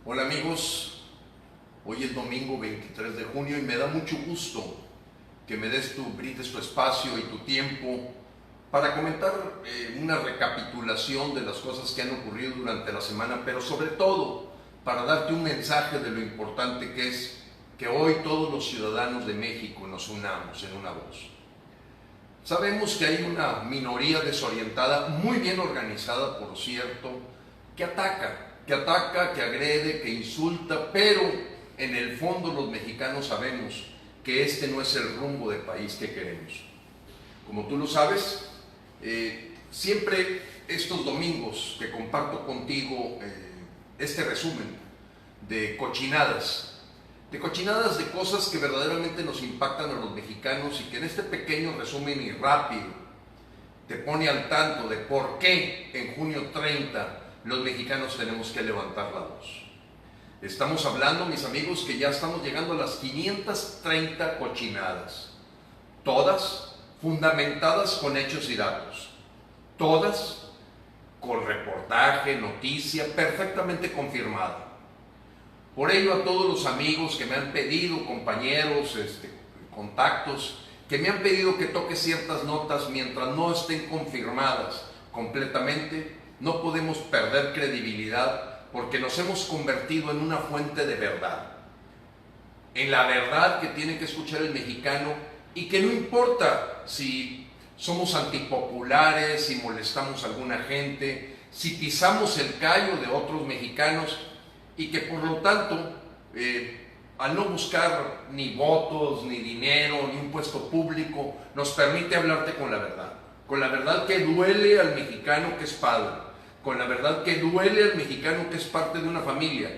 Hola amigos, hoy es domingo 23 de junio y me da mucho gusto que brindes tu espacio y tu tiempo para comentar una recapitulación de las cosas que han ocurrido durante la semana, pero sobre todo para darte un mensaje de lo importante que es que hoy todos los ciudadanos de México nos unamos en una voz. Sabemos que hay una minoría desorientada, muy bien organizada por cierto, que ataca, que agrede, que insulta, pero en el fondo los mexicanos sabemos que este no es el rumbo de país que queremos. Como tú lo sabes, siempre estos domingos que comparto contigo este resumen de cochinadas de cosas que verdaderamente nos impactan a los mexicanos y que en este pequeño resumen y rápido te pone al tanto de por qué en junio 30 los mexicanos tenemos que levantar la voz. Estamos hablando, mis amigos, que ya estamos llegando a las 530 cochinadas, todas fundamentadas con hechos y datos, todas con reportaje, noticia, perfectamente confirmada. Por ello, a todos los amigos que me han pedido, compañeros, contactos, que me han pedido que toque ciertas notas mientras no estén confirmadas completamente, no podemos perder credibilidad porque nos hemos convertido en una fuente de verdad. En la verdad que tiene que escuchar el mexicano y que no importa si somos antipopulares, si molestamos a alguna gente, si pisamos el callo de otros mexicanos y que por lo tanto, al no buscar ni votos, ni dinero, ni un puesto público, nos permite hablarte con la verdad que duele al mexicano que es padre, con la verdad que duele al mexicano que es parte de una familia,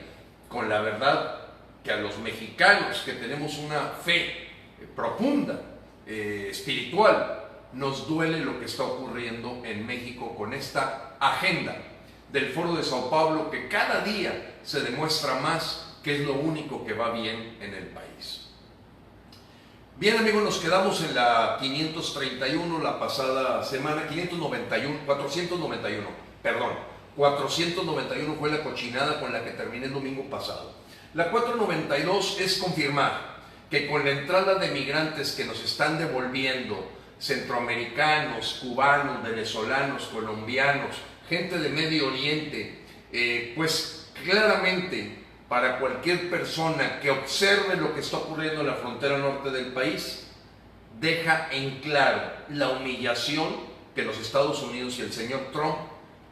con la verdad que a los mexicanos que tenemos una fe profunda, espiritual, nos duele lo que está ocurriendo en México con esta agenda del Foro de Sao Paulo que cada día se demuestra más que es lo único que va bien en el país. Bien amigos, nos quedamos en la 531 la pasada semana, 491 fue la cochinada con la que terminé el domingo pasado. La 492 es confirmar que con la entrada de migrantes que nos están devolviendo, centroamericanos, cubanos, venezolanos, colombianos, gente de Medio Oriente, pues claramente para cualquier persona que observe lo que está ocurriendo en la frontera norte del país, deja en claro la humillación que los Estados Unidos y el señor Trump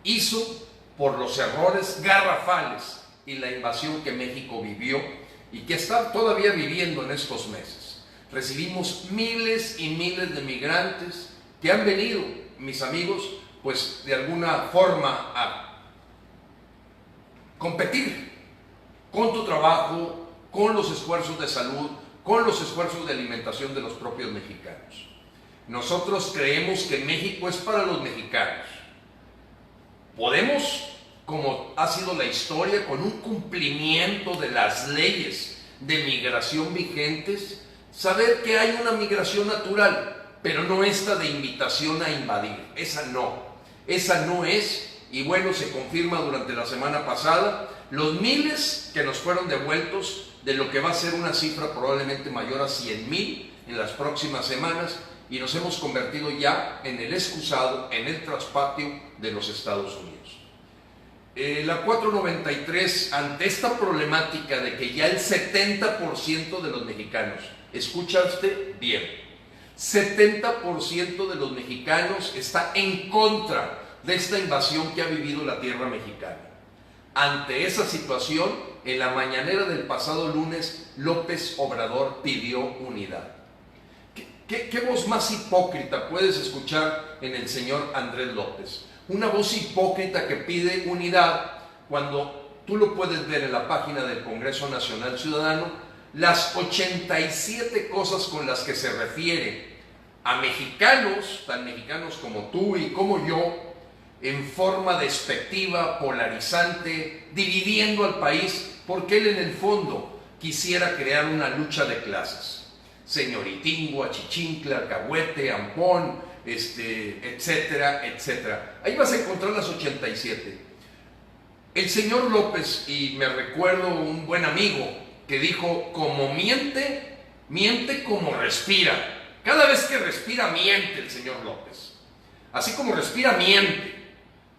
hizo por los errores garrafales y la invasión que México vivió y que está todavía viviendo en estos meses. Recibimos miles y miles de migrantes que han venido, mis amigos, pues de alguna forma a competir con tu trabajo, con los esfuerzos de salud, con los esfuerzos de alimentación de los propios mexicanos. Nosotros creemos que México es para los mexicanos. Podemos, como ha sido la historia, con un cumplimiento de las leyes de migración vigentes, saber que hay una migración natural, pero no esta de invitación a invadir. Esa no es, y bueno, se confirma durante la semana pasada, los miles que nos fueron devueltos de lo que va a ser una cifra probablemente mayor a 100,000 en las próximas semanas, y nos hemos convertido ya en el excusado, en el traspatio de los Estados Unidos. La 493, ante esta problemática de que ya el 70% de los mexicanos, escuchaste bien, 70% de los mexicanos está en contra de esta invasión que ha vivido la tierra mexicana. Ante esa situación, en la mañanera del pasado lunes, López Obrador pidió unidad. ¿Qué voz más hipócrita puedes escuchar en el señor Andrés López? Una voz hipócrita que pide unidad cuando tú lo puedes ver en la página del Congreso Nacional Ciudadano, las 87 cosas con las que se refiere a mexicanos, tan mexicanos como tú y como yo, en forma despectiva, polarizante, dividiendo al país, porque él en el fondo quisiera crear una lucha de clases. Señoritingo, Achichincla, Alcahuete, Ampón, etcétera, etcétera. Ahí vas a encontrar las 87. El señor López, y me recuerdo un buen amigo que dijo, como miente, miente como respira. Cada vez que respira, miente el señor López. Así como respira, miente.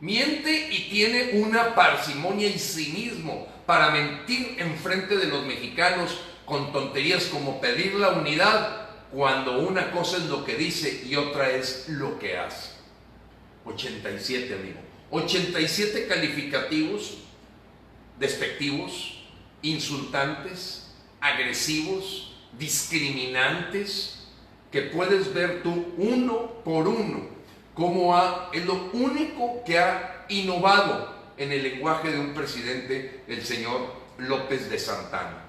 Miente y tiene una parsimonia y cinismo para mentir en frente de los mexicanos con tonterías como pedir la unidad, cuando una cosa es lo que dice y otra es lo que hace. 87, amigo. 87 calificativos despectivos, insultantes, agresivos, discriminantes, que puedes ver tú uno por uno, es lo único que ha innovado en el lenguaje de un presidente, el señor López de Santana.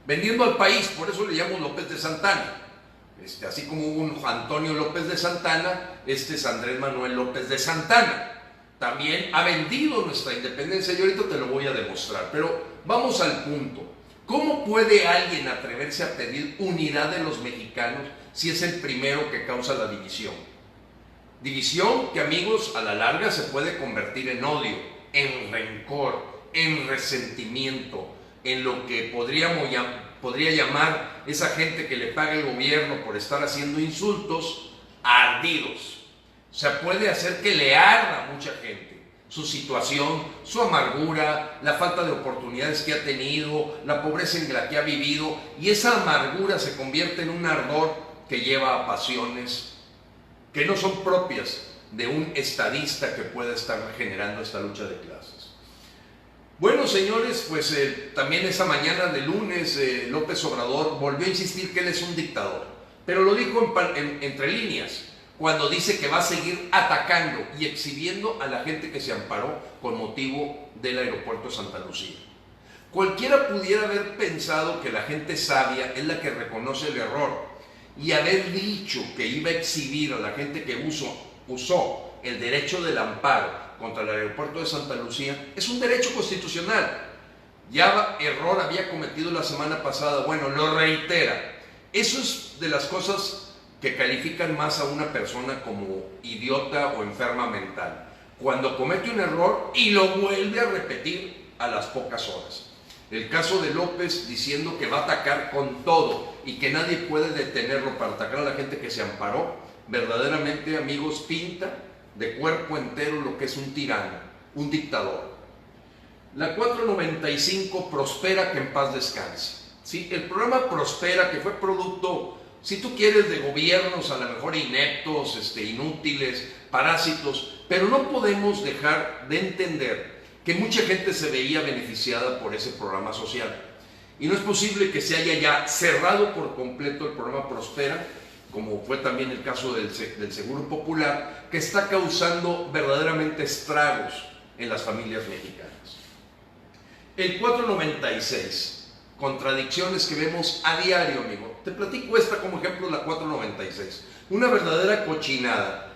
Vendiendo al país, por eso le llamo López de Santana. Así como hubo un Antonio López de Santana, este es Andrés Manuel López de Santana. También ha vendido nuestra independencia y ahorita te lo voy a demostrar. Pero vamos al punto. ¿Cómo puede alguien atreverse a pedir unidad de los mexicanos si es el primero que causa la división? División que, amigos, a la larga se puede convertir en odio, en rencor, en resentimiento, en lo que podría llamar esa gente que le paga el gobierno por estar haciendo insultos, ardidos. O sea, puede hacer que le arda a mucha gente su situación, su amargura, la falta de oportunidades que ha tenido, la pobreza en la que ha vivido, y esa amargura se convierte en un ardor que lleva a pasiones que no son propias de un estadista que pueda estar generando esta lucha de clases. Bueno, señores, pues también esa mañana de lunes López Obrador volvió a insistir que él es un dictador, pero lo dijo entre líneas, cuando dice que va a seguir atacando y exhibiendo a la gente que se amparó con motivo del aeropuerto de Santa Lucía. Cualquiera pudiera haber pensado que la gente sabia es la que reconoce el error, y haber dicho que iba a exhibir a la gente que usó el derecho del amparo contra el aeropuerto de Santa Lucía es un derecho constitucional. Ya error había cometido la semana pasada, bueno, lo reitera. Eso es de las cosas que califican más a una persona como idiota o enferma mental, cuando comete un error y lo vuelve a repetir a las pocas horas. El caso de López diciendo que va a atacar con todo y que nadie puede detenerlo para atacar a la gente que se amparó, verdaderamente, amigos, pinta de cuerpo entero lo que es un tirano, un dictador. La 495 Prospera, que en paz descanse. ¿Sí? El programa Prospera, que fue producto, si tú quieres, de gobiernos a lo mejor ineptos, inútiles, parásitos, pero no podemos dejar de entender que mucha gente se veía beneficiada por ese programa social. Y no es posible que se haya ya cerrado por completo el programa Prospera, como fue también el caso del Seguro Popular, que está causando verdaderamente estragos en las familias mexicanas. El 496, contradicciones que vemos a diario, amigo. Te platico esta como ejemplo, la 496. Una verdadera cochinada.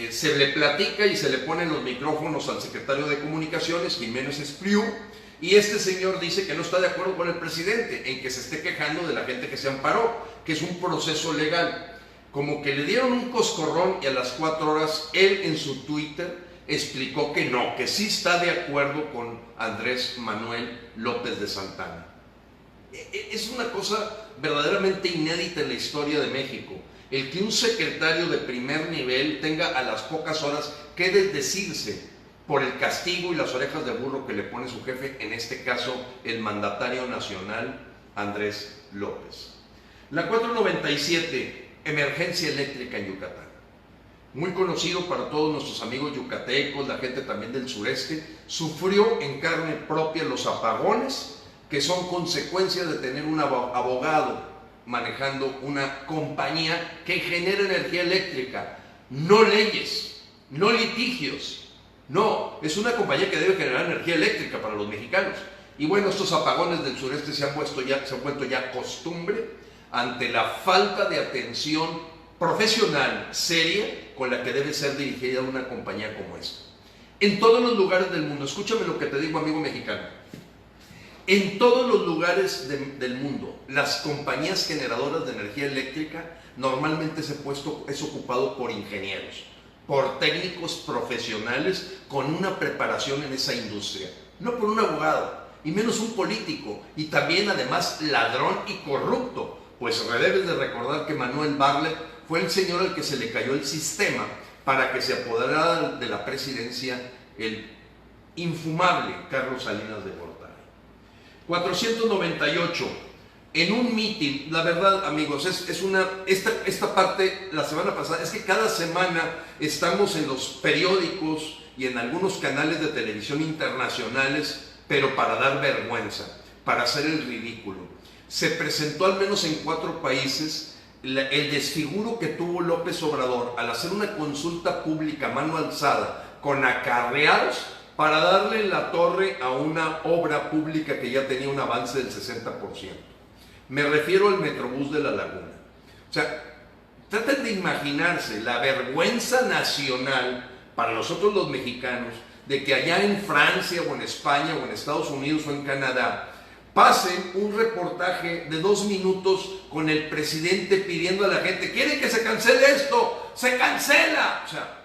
Se le platica y se le ponen los micrófonos al secretario de Comunicaciones, Jiménez Espriu, y este señor dice que no está de acuerdo con el presidente en que se esté quejando de la gente que se amparó, que es un proceso legal. Como que le dieron un coscorrón y a las 4 horas él en su Twitter explicó que no, que sí está de acuerdo con Andrés Manuel López de Santana. Es una cosa verdaderamente inédita en la historia de México, el que un secretario de primer nivel tenga a las pocas horas que desdecirse por el castigo y las orejas de burro que le pone su jefe, en este caso el mandatario nacional Andrés López. La 497, emergencia eléctrica en Yucatán. Muy conocido para todos nuestros amigos yucatecos, la gente también del sureste, sufrió en carne propia los apagones que son consecuencia de tener un abogado manejando una compañía que genera energía eléctrica, no leyes, no litigios, no, es una compañía que debe generar energía eléctrica para los mexicanos. Y bueno, estos apagones del sureste se han vuelto ya costumbre ante la falta de atención profesional, seria, con la que debe ser dirigida una compañía como esta. En todos los lugares del mundo, escúchame lo que te digo, amigo mexicano, en todos los lugares del mundo, las compañías generadoras de energía eléctrica normalmente es ocupado por ingenieros, por técnicos profesionales con una preparación en esa industria. no por un abogado, y menos un político, y también además ladrón y corrupto, pues debes de recordar que Manuel Bartlett fue el señor al que se le cayó el sistema para que se apoderara de la presidencia el infumable Carlos Salinas de Gortari. 498. En un mitin, la verdad, amigos, esta parte, la semana pasada, es que cada semana estamos en los periódicos y en algunos canales de televisión internacionales, pero para dar vergüenza, para hacer el ridículo. Se presentó al menos en 4 países el desfiguro que tuvo López Obrador al hacer una consulta pública a mano alzada con acarreados para darle en la torre a una obra pública que ya tenía un avance del 60%. Me refiero al Metrobús de La Laguna. O sea, traten de imaginarse la vergüenza nacional para nosotros los mexicanos de que allá en Francia o en España o en Estados Unidos o en Canadá pasen un reportaje de 2 minutos con el presidente pidiendo a la gente: ¿quieren que se cancele esto? ¡Se cancela! O sea,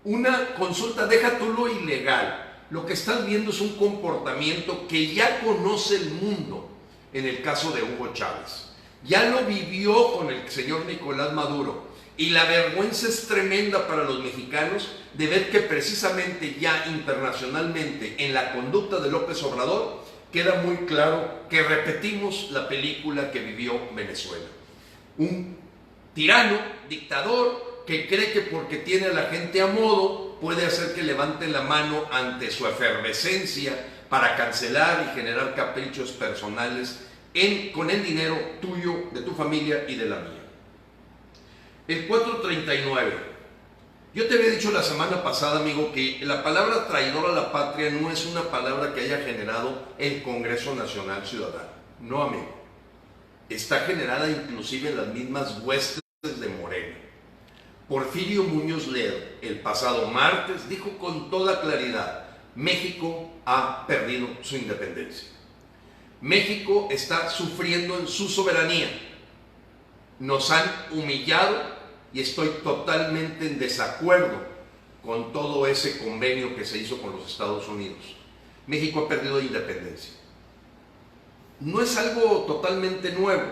una consulta, deja tú lo ilegal. Lo que estás viendo es un comportamiento que ya conoce el mundo. En el caso de Hugo Chávez, ya lo vivió con el señor Nicolás Maduro, y la vergüenza es tremenda para los mexicanos de ver que precisamente ya internacionalmente en la conducta de López Obrador queda muy claro que repetimos la película que vivió Venezuela. Un tirano, dictador, que cree que porque tiene a la gente a modo puede hacer que levanten la mano ante su efervescencia para cancelar y generar caprichos personales con el dinero tuyo, de tu familia y de la mía. El 439. Yo te había dicho la semana pasada, amigo, que la palabra traidor a la patria no es una palabra que haya generado el Congreso Nacional Ciudadano. No, amigo. Está generada inclusive en las mismas huestes de Morena. Porfirio Muñoz Ledo, el pasado martes, dijo con toda claridad: México ha perdido su independencia. México está sufriendo en su soberanía. Nos han humillado y estoy totalmente en desacuerdo con todo ese convenio que se hizo con los Estados Unidos. México ha perdido independencia. No es algo totalmente nuevo,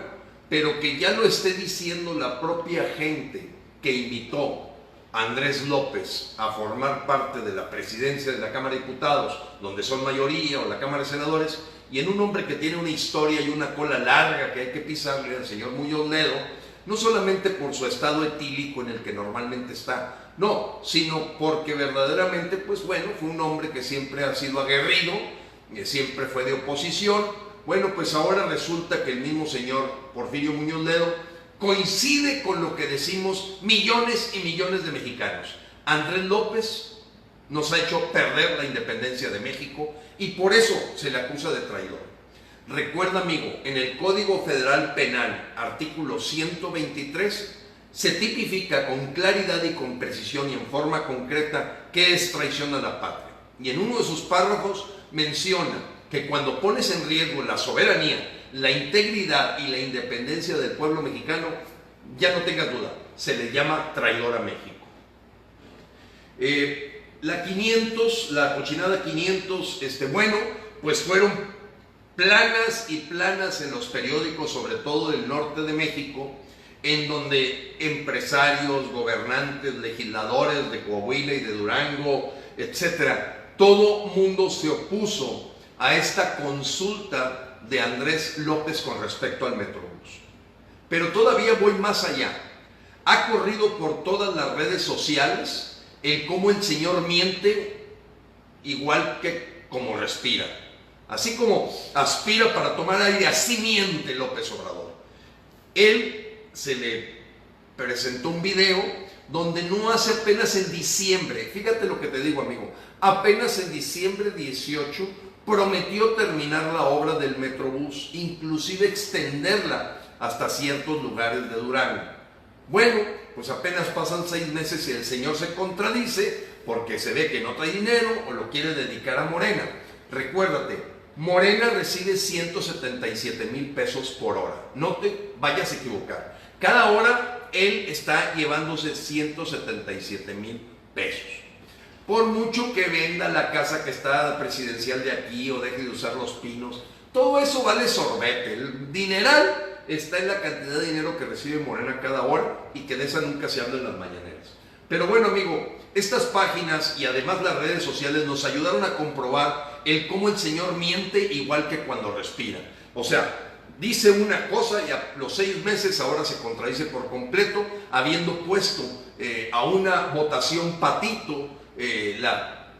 pero que ya lo esté diciendo la propia gente que invitó a Andrés López a formar parte de la presidencia de la Cámara de Diputados, donde son mayoría, o la Cámara de Senadores, y en un hombre que tiene una historia y una cola larga que hay que pisarle al señor Muñoz Ledo, no solamente por su estado etílico en el que normalmente está, no, sino porque verdaderamente, pues bueno, fue un hombre que siempre ha sido aguerrido, que siempre fue de oposición. Bueno, pues ahora resulta que el mismo señor Porfirio Muñoz Ledo coincide con lo que decimos millones y millones de mexicanos. Andrés López nos ha hecho perder la independencia de México y por eso se le acusa de traidor. Recuerda, amigo, en el Código Federal Penal, artículo 123, se tipifica con claridad y con precisión y en forma concreta qué es traición a la patria. Y en uno de sus párrafos menciona que cuando pones en riesgo la soberanía, la integridad y la independencia del pueblo mexicano, ya no tengas duda, se le llama traidor a México. La 500, la cochinada 500, bueno, pues fueron planas y planas en los periódicos, sobre todo del norte de México, en donde empresarios, gobernantes, legisladores de Coahuila y de Durango, etcétera, todo mundo se opuso a esta consulta de Andrés López con respecto al Metrobús. Pero todavía voy más allá. Ha corrido por todas las redes sociales el cómo el señor miente igual que como respira. Así como aspira para tomar aire, así miente López Obrador. Él se le presentó un video donde no hace apenas en diciembre, fíjate lo que te digo, amigo, apenas en diciembre 18 prometió terminar la obra del Metrobús, inclusive extenderla hasta ciertos lugares de Durango. Bueno, pues apenas pasan 6 meses y el señor se contradice porque se ve que no trae dinero o lo quiere dedicar a Morena. Recuérdate, Morena recibe 177,000 pesos por hora. No te vayas a equivocar. Cada hora él está llevándose 177,000 pesos. Por mucho que venda la casa que está presidencial de aquí o deje de usar Los Pinos, todo eso vale sorbete. El dineral está en la cantidad de dinero que recibe Morena cada hora y que de esa nunca se habla en las mañaneras. Pero bueno, amigo, estas páginas y además las redes sociales nos ayudaron a comprobar cómo el señor miente igual que cuando respira. O sea, dice una cosa y a los 6 meses ahora se contradice por completo, habiendo puesto a una votación patito la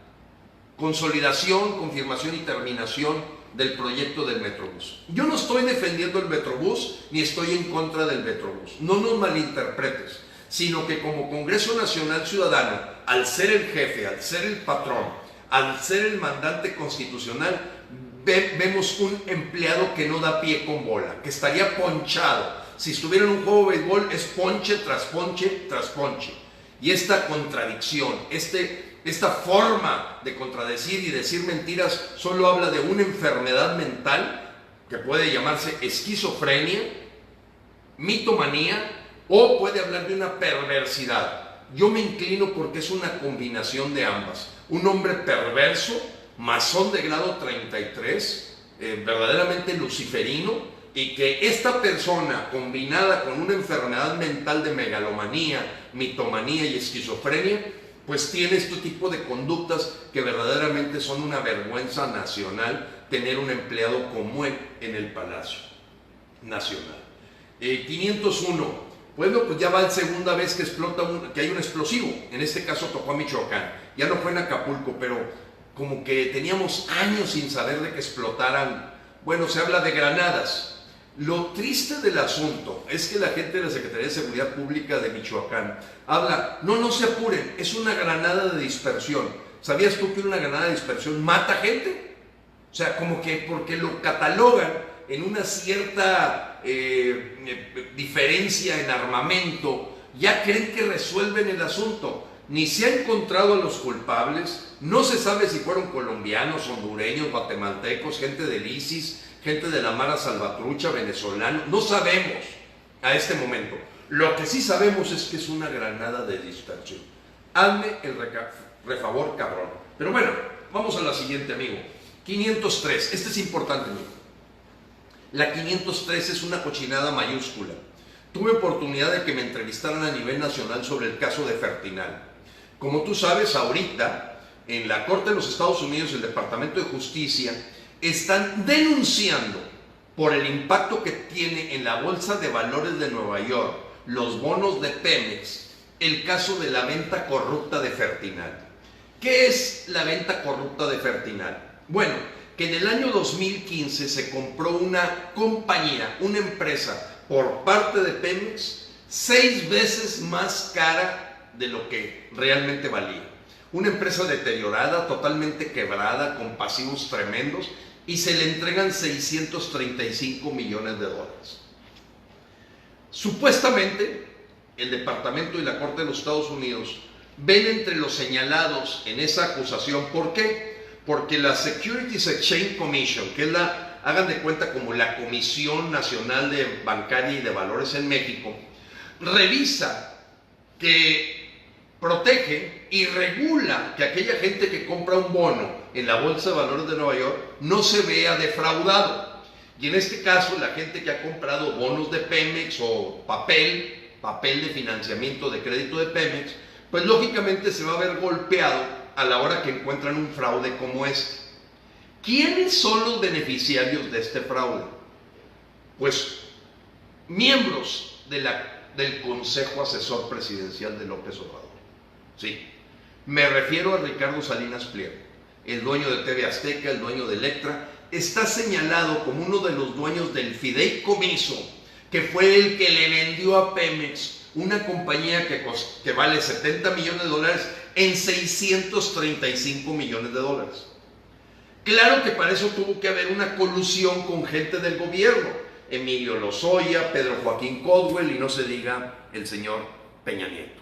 consolidación, confirmación y terminación del proyecto del Metrobús. Yo no estoy defendiendo el Metrobús ni estoy en contra del Metrobús, no nos malinterpretes, sino que como Congreso Nacional Ciudadano, al ser el jefe, al ser el patrón, al ser el mandante constitucional, vemos un empleado que no da pie con bola, que estaría ponchado. Si estuviera en un juego de béisbol es ponche tras ponche tras ponche. Y esta contradicción, esta forma de contradecir y decir mentiras solo habla de una enfermedad mental que puede llamarse esquizofrenia, mitomanía o puede hablar de una perversidad. Yo me inclino porque es una combinación de ambas. Un hombre perverso, masón de grado 33, verdaderamente luciferino, y que esta persona combinada con una enfermedad mental de megalomanía, mitomanía y esquizofrenia, pues tiene este tipo de conductas que verdaderamente son una vergüenza nacional tener un empleado como él en el Palacio Nacional. 501, bueno, pues ya va la segunda vez que explota, que hay un explosivo, en este caso tocó a Michoacán, ya no fue en Acapulco, pero como que teníamos años sin saber de que explotaran, bueno, se habla de granadas. Lo triste del asunto es que la gente de la Secretaría de Seguridad Pública de Michoacán habla, no se apuren, es una granada de dispersión. ¿Sabías tú que una granada de dispersión mata gente? O sea, como que porque lo catalogan en una cierta diferencia en armamento, ya creen que resuelven el asunto. Ni se ha encontrado a los culpables, no se sabe si fueron colombianos, hondureños, guatemaltecos, gente del ISIS, gente de la Mara Salvatrucha, venezolano, no sabemos a este momento. Lo que sí sabemos es que es una granada de dispersión. Hazme el refavor, cabrón. Pero bueno, vamos a la siguiente, amigo. 503, este es importante, amigo. La 503 es una cochinada mayúscula. Tuve oportunidad de que me entrevistaran a nivel nacional sobre el caso de Fertinal. Como tú sabes, ahorita, en la Corte de los Estados Unidos, el Departamento de Justicia, están denunciando por el impacto que tiene en la Bolsa de Valores de Nueva York, los bonos de Pemex, el caso de la venta corrupta de Fertinal. ¿Qué es la venta corrupta de Fertinal? Bueno, que en el año 2015 se compró una compañía, una empresa, por parte de Pemex, 6 veces más cara de lo que realmente valía. Una empresa deteriorada, totalmente quebrada, con pasivos tremendos, y se le entregan 635 millones de dólares. Supuestamente, el Departamento y la Corte de los Estados Unidos ven entre los señalados en esa acusación. ¿Por qué? Porque la Securities Exchange Commission, que es la, hagan de cuenta como la Comisión Nacional de Bancaria y de Valores en México, revisa que protege y regula que aquella gente que compra un bono en la Bolsa de Valores de Nueva York no se vea defraudado. Y en este caso, la gente que ha comprado bonos de Pemex o papel de financiamiento de crédito de Pemex, pues lógicamente se va a ver golpeado a la hora que encuentran un fraude como este. ¿Quiénes son los beneficiarios de este fraude? Pues miembros del Consejo Asesor Presidencial de López Obrador. Sí, me refiero a Ricardo Salinas Pliego, el dueño de TV Azteca, el dueño de Electra. Está señalado como uno de los dueños del fideicomiso, que fue el que le vendió a Pemex una compañía que vale 70 millones de dólares en 635 millones de dólares. Claro que para eso tuvo que haber una colusión con gente del gobierno, Emilio Lozoya, Pedro Joaquín Caldwell y no se diga el señor Peña Nieto.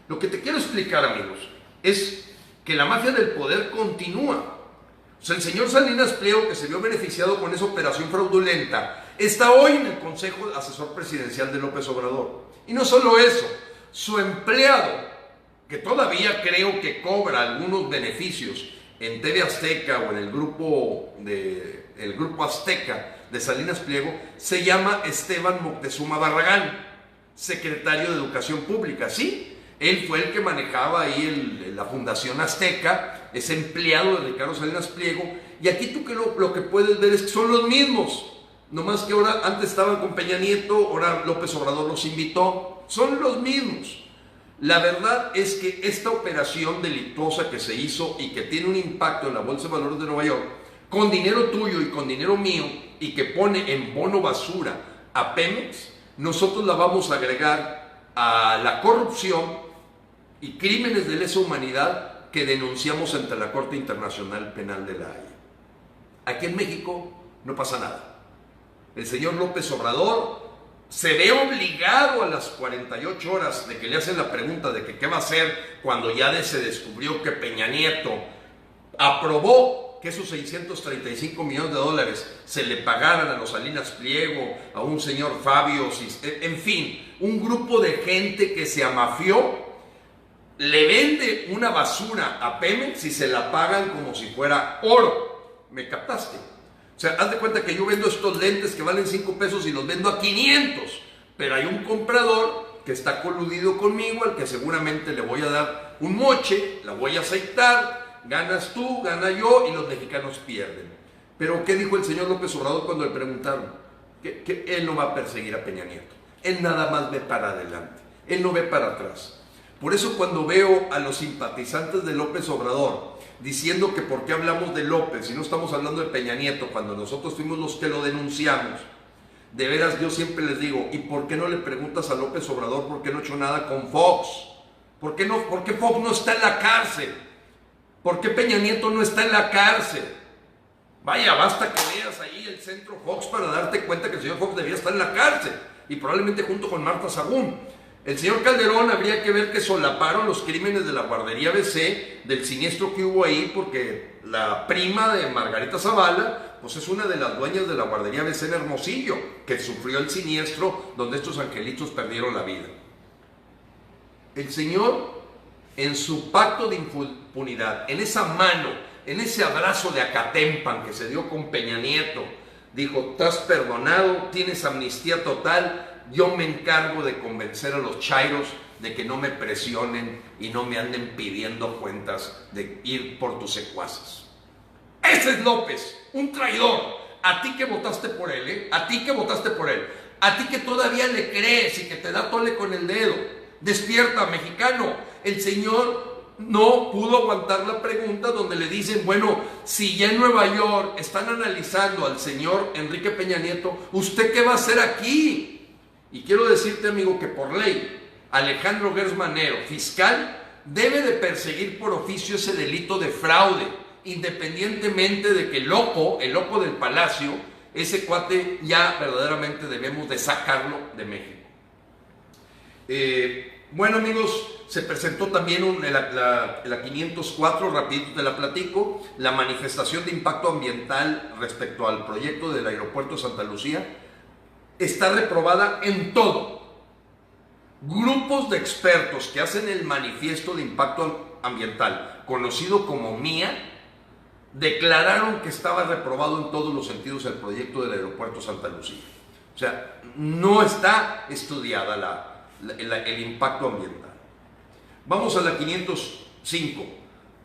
Lo que te quiero explicar, amigos, es que la mafia del poder continúa. O sea, el señor Salinas Pliego, que se vio beneficiado con esa operación fraudulenta, está hoy en el Consejo Asesor Presidencial de López Obrador. Y no solo eso, su empleado que todavía creo que cobra algunos beneficios en TV Azteca o en el grupo Azteca de Salinas Pliego, se llama Esteban Moctezuma Barragán, secretario de Educación Pública. Sí, él fue el que manejaba ahí la Fundación Azteca, es empleado de Ricardo Salinas Pliego, y aquí tú lo que puedes ver es que son los mismos, nomás que ahora, antes estaban con Peña Nieto, ahora López Obrador los invitó, son los mismos. La verdad es que esta operación delictuosa que se hizo y que tiene un impacto en la Bolsa de Valores de Nueva York, con dinero tuyo y con dinero mío, y que pone en bono basura a Pemex, nosotros la vamos a agregar a la corrupción y crímenes de lesa humanidad que denunciamos ante la Corte Internacional Penal de La Haya. Aquí en México no pasa nada. El señor López Obrador se ve obligado a las 48 horas de que le hacen la pregunta de que qué va a hacer cuando ya se descubrió que Peña Nieto aprobó que esos 635 millones de dólares se le pagaran a los Salinas Pliego, a un señor Fabio, en fin, un grupo de gente que se amafió, le vende una basura a Pemex y se la pagan como si fuera oro. ¿Me captaste? O sea, haz de cuenta que yo vendo estos lentes que valen 5 pesos y los vendo a 500, pero hay un comprador que está coludido conmigo, al que seguramente le voy a dar un moche, la voy a aceitar, ganas tú, gana yo y los mexicanos pierden. Pero ¿qué dijo el señor López Obrador cuando le preguntaron? Que él no va a perseguir a Peña Nieto, él nada más ve para adelante, él no ve para atrás. Por eso cuando veo a los simpatizantes de López Obrador diciendo que por qué hablamos de López y no estamos hablando de Peña Nieto cuando nosotros fuimos los que lo denunciamos, de veras yo siempre les digo, ¿y por qué no le preguntas a López Obrador por qué no ha hecho nada con Fox? ¿Por qué Fox no está en la cárcel? ¿Por qué Peña Nieto no está en la cárcel? Vaya, basta que veas ahí el centro Fox para darte cuenta que el señor Fox debía estar en la cárcel y probablemente junto con Marta Sagún. El señor Calderón habría que ver que solaparon los crímenes de la guardería ABC, del siniestro que hubo ahí, porque la prima de Margarita Zavala, pues es una de las dueñas de la guardería ABC en Hermosillo, que sufrió el siniestro donde estos angelitos perdieron la vida. El señor, en su pacto de impunidad, en esa mano, en ese abrazo de Acatempan que se dio con Peña Nieto, dijo, estás perdonado, tienes amnistía total, yo me encargo de convencer a los chairos de que no me presionen y no me anden pidiendo cuentas de ir por tus secuaces. Ese es López, un traidor. A ti que votaste por él, a ti que votaste por él, a ti que todavía le crees y que te da tole con el dedo. Despierta, mexicano. El señor no pudo aguantar la pregunta donde le dicen, bueno, si ya en Nueva York están analizando al señor Enrique Peña Nieto, ¿usted qué va a hacer aquí? Y quiero decirte, amigo, que por ley, Alejandro Gertz Manero, fiscal, debe de perseguir por oficio ese delito de fraude, independientemente de que el loco del Palacio, ese cuate ya verdaderamente debemos de sacarlo de México. Bueno, amigos, se presentó también la 504, rapidito te la platico, la manifestación de impacto ambiental respecto al proyecto del aeropuerto de Santa Lucía. Está reprobada en todo. Grupos de expertos que hacen el manifiesto de impacto ambiental, conocido como MIA, declararon que estaba reprobado en todos los sentidos el proyecto del aeropuerto Santa Lucía. O sea, no está estudiada el impacto ambiental. Vamos a la 505.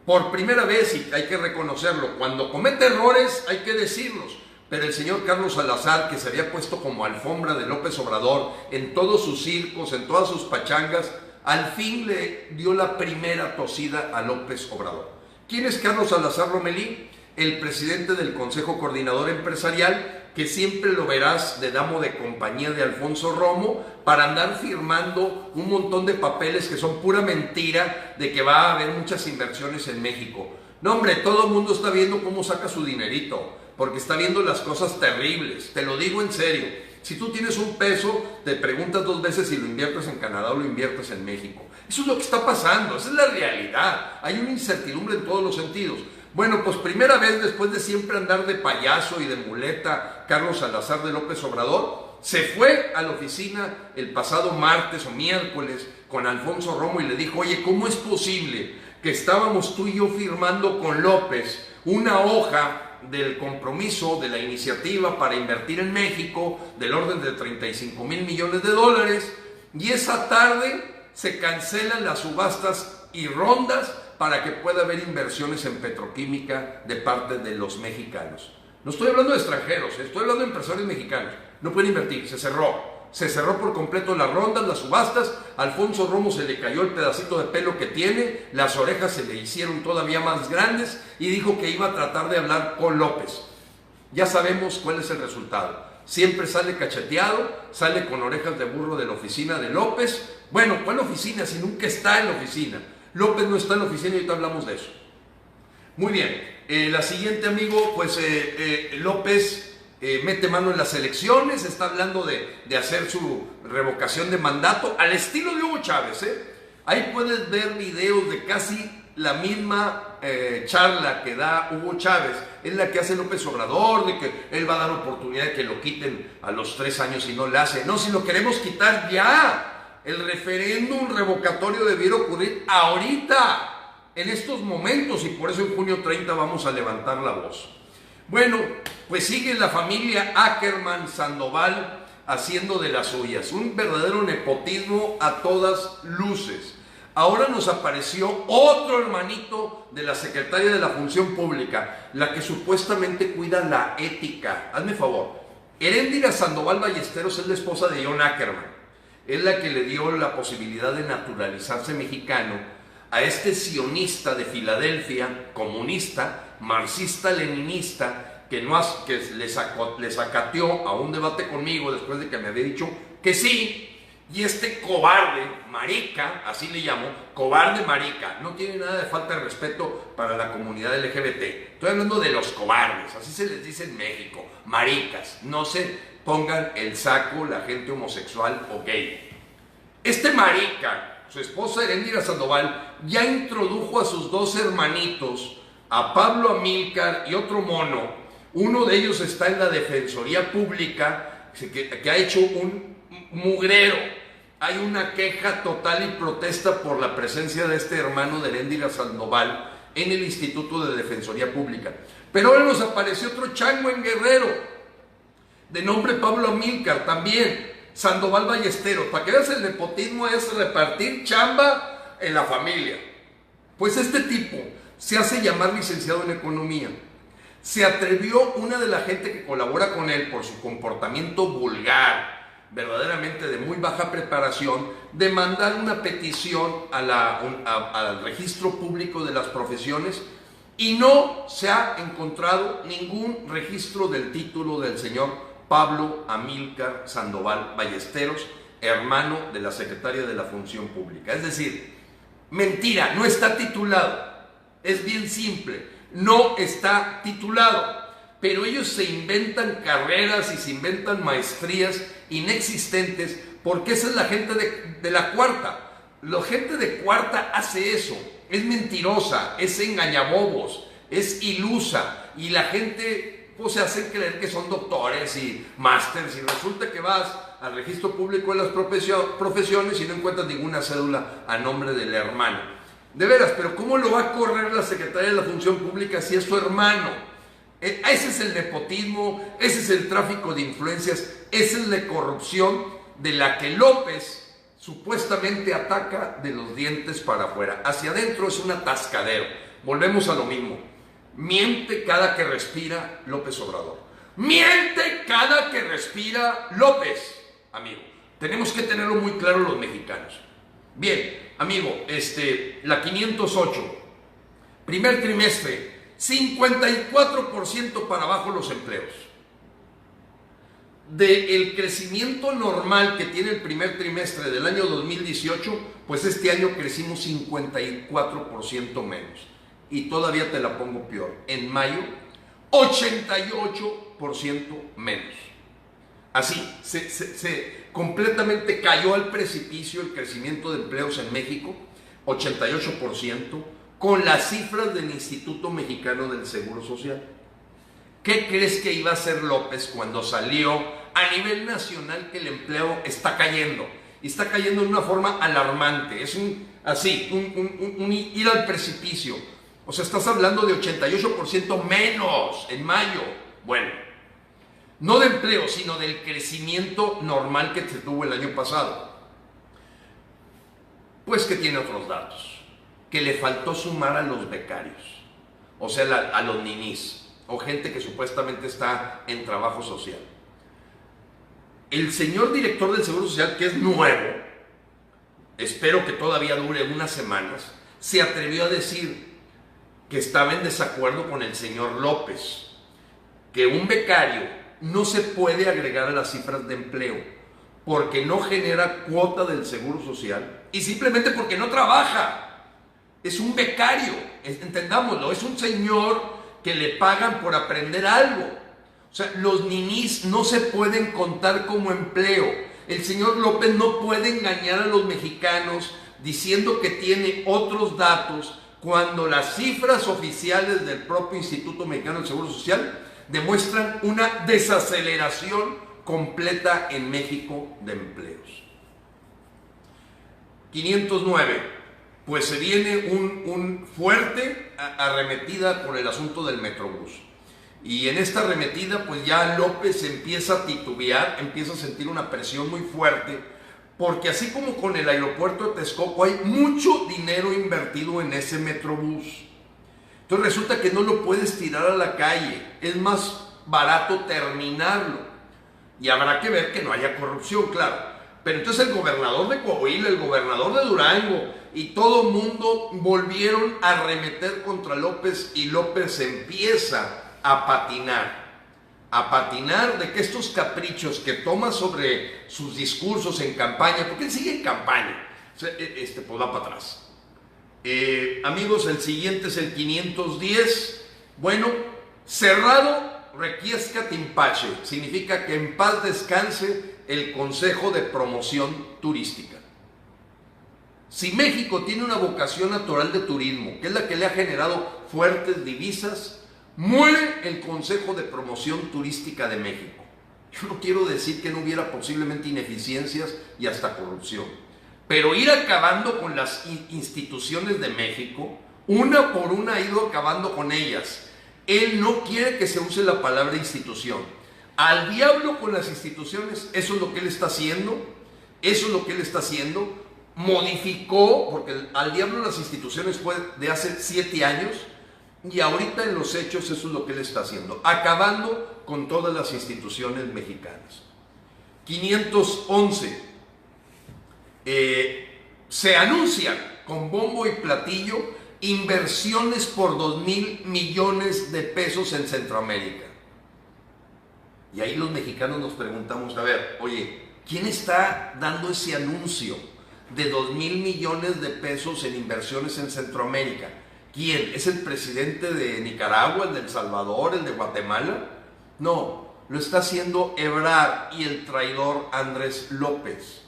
Por primera vez, y hay que reconocerlo, cuando comete errores hay que decirlos. Pero el señor Carlos Salazar, que se había puesto como alfombra de López Obrador en todos sus circos, en todas sus pachangas, al fin le dio la primera tosida a López Obrador. ¿Quién es Carlos Salazar Lomelí? El presidente del Consejo Coordinador Empresarial, que siempre lo verás de damo de compañía de Alfonso Romo, para andar firmando un montón de papeles que son pura mentira de que va a haber muchas inversiones en México. No, hombre, todo el mundo está viendo cómo saca su dinerito, porque está viendo las cosas terribles, te lo digo en serio. Si tú tienes un peso, te preguntas 2 veces si lo inviertes en Canadá o lo inviertes en México. Eso es lo que está pasando, esa es la realidad. Hay una incertidumbre en todos los sentidos. Bueno, pues primera vez después de siempre andar de payaso y de muleta, Carlos Salazar de López Obrador se fue a la oficina el pasado martes o miércoles con Alfonso Romo y le dijo: oye, ¿cómo es posible que estábamos tú y yo firmando con López una hoja del compromiso de la iniciativa para invertir en México del orden de 35,000 millones de dólares, y esa tarde se cancelan las subastas y rondas para que pueda haber inversiones en petroquímica de parte de los mexicanos? No estoy hablando de extranjeros, estoy hablando de empresarios mexicanos. No pueden invertir, se cerró por completo las rondas, las subastas. A Alfonso Romo se le cayó el pedacito de pelo que tiene, las orejas se le hicieron todavía más grandes y dijo que iba a tratar de hablar con López. Ya sabemos cuál es el resultado. Siempre sale cacheteado, sale con orejas de burro de la oficina de López. Bueno, ¿cuál oficina si nunca está en la oficina? López no está en la oficina y ahorita hablamos de eso. Muy bien, la siguiente, amigo, pues López mete mano en las elecciones, está hablando de hacer su revocación de mandato al estilo de Hugo Chávez. Ahí puedes ver videos de casi la misma charla que da Hugo Chávez, es la que hace López Obrador, de que él va a dar oportunidad de que lo quiten a los 3 años y no lo hace. No, si lo queremos quitar ya, el referéndum revocatorio debiera ocurrir ahorita, en estos momentos, y por eso en junio 30 vamos a levantar la voz. Bueno, pues sigue la familia Ackerman Sandoval haciendo de las suyas, un verdadero nepotismo a todas luces. Ahora nos apareció otro hermanito de la secretaria de la Función Pública, la que supuestamente cuida la ética. Hazme favor, Heréndira Sandoval Ballesteros es la esposa de John Ackerman, es la que le dio la posibilidad de naturalizarse mexicano a este sionista de Filadelfia, comunista, marxista-leninista, que le sacateó a un debate conmigo después de que me había dicho que sí. Y este cobarde, marica, así le llamo, cobarde marica, no tiene nada de falta de respeto para la comunidad LGBT. Estoy hablando de los cobardes, así se les dice en México, maricas. No se pongan el saco la gente homosexual o gay. Este marica, su esposa Heréndira Sandoval, ya introdujo a sus 2 hermanitos, a Pablo Amílcar y otro mono. Uno de ellos está en la Defensoría Pública, que ha hecho un mugrero. Hay una queja total y protesta por la presencia de este hermano de Heréndira Sandoval en el Instituto de Defensoría Pública. Pero ahora nos apareció otro chango en Guerrero, de nombre Pablo Amílcar, también Sandoval Ballesteros. Para que veas, el nepotismo es repartir chamba en la familia. Pues este tipo se hace llamar licenciado en economía. Se atrevió una de la gente que colabora con él por su comportamiento vulgar, verdaderamente de muy baja preparación, de mandar una petición al registro público de las profesiones, y no se ha encontrado ningún registro del título del señor Pablo Amílcar Sandoval Ballesteros, hermano de la secretaria de la Función Pública. Es decir, mentira, no está titulado. Es bien simple, no está titulado. Pero ellos se inventan carreras y se inventan maestrías inexistentes, porque esa es la gente de la cuarta. La gente de cuarta hace eso, es mentirosa, es engañabobos, es ilusa, y la gente pues se hacen creer que son doctores y másters, y resulta que vas al registro público de las profesiones y no encuentras ninguna cédula a nombre del hermano. De veras, pero ¿cómo lo va a correr la secretaria de la Función Pública si es su hermano? Ese es el nepotismo, ese es el tráfico de influencias, esa es la corrupción de la que López supuestamente ataca de los dientes para afuera. Hacia adentro es un atascadero. Volvemos a lo mismo. Miente cada que respira López Obrador. Miente cada que respira López, amigo. Tenemos que tenerlo muy claro los mexicanos. Bien, amigo, la 508, primer trimestre, 54% para abajo los empleos. Del crecimiento normal que tiene el primer trimestre del año 2018, pues este año crecimos 54% menos. Y todavía te la pongo peor. En mayo, 88% menos. Así, se completamente cayó al precipicio el crecimiento de empleos en México, 88%, con las cifras del Instituto Mexicano del Seguro Social. ¿Qué crees que iba a hacer López cuando salió a nivel nacional que el empleo está cayendo y está cayendo de una forma alarmante. Es un ir al precipicio. O sea, estás hablando de 88% menos en mayo. Bueno, no de empleo, sino del crecimiento normal que se tuvo el año pasado. Pues que tiene otros datos, que le faltó sumar a los becarios, o sea, a los ninis, o gente que supuestamente está en trabajo social. El señor director del Seguro Social, que es nuevo, espero que todavía dure unas semanas, se atrevió a decir que estaba en desacuerdo con el señor López, que un becario no se puede agregar a las cifras de empleo porque no genera cuota del Seguro Social y simplemente porque no trabaja. Es un becario, entendámoslo, es un señor que le pagan por aprender algo. O sea, los ninis no se pueden contar como empleo. El señor López no puede engañar a los mexicanos diciendo que tiene otros datos cuando las cifras oficiales del propio Instituto Mexicano del Seguro Social demuestran una desaceleración completa en México de empleos. 509, pues se viene un fuerte arremetida por el asunto del Metrobús. Y en esta arremetida, pues ya López empieza a titubear, empieza a sentir una presión muy fuerte, porque así como con el aeropuerto de Texcoco hay mucho dinero invertido en ese Metrobús. Entonces resulta que no lo puedes tirar a la calle, es más barato terminarlo. Y habrá que ver que no haya corrupción, claro. Pero entonces el gobernador de Coahuila, el gobernador de Durango y todo el mundo volvieron a arremeter contra López y López empieza a patinar de que estos caprichos que toma sobre sus discursos en campaña, porque él sigue en campaña, pues va para atrás. Amigos, el siguiente es el 510. Bueno, cerrado requiescat in pace, significa que en paz descanse el Consejo de Promoción Turística. Si México tiene una vocación natural de turismo, que es la que le ha generado fuertes divisas, muere el Consejo de Promoción Turística de México. Yo no quiero decir que no hubiera posiblemente ineficiencias y hasta corrupción, pero ir acabando con las instituciones de México, una por una ha ido acabando con ellas. Él no quiere que se use la palabra institución. Al diablo con las instituciones, eso es lo que él está haciendo, eso es lo que él está haciendo. Modificó, porque al diablo las instituciones fue de hace 7 años, y ahorita en los hechos eso es lo que él está haciendo, acabando con todas las instituciones mexicanas. 511. Se anuncian con bombo y platillo inversiones por 2,000 millones de pesos en Centroamérica. Y ahí los mexicanos nos preguntamos, a ver, oye, ¿quién está dando ese anuncio de 2,000 millones de pesos en inversiones en Centroamérica? ¿Quién? ¿Es el presidente de Nicaragua, el de El Salvador, el de Guatemala? No, lo está haciendo Ebrard y el traidor Andrés López.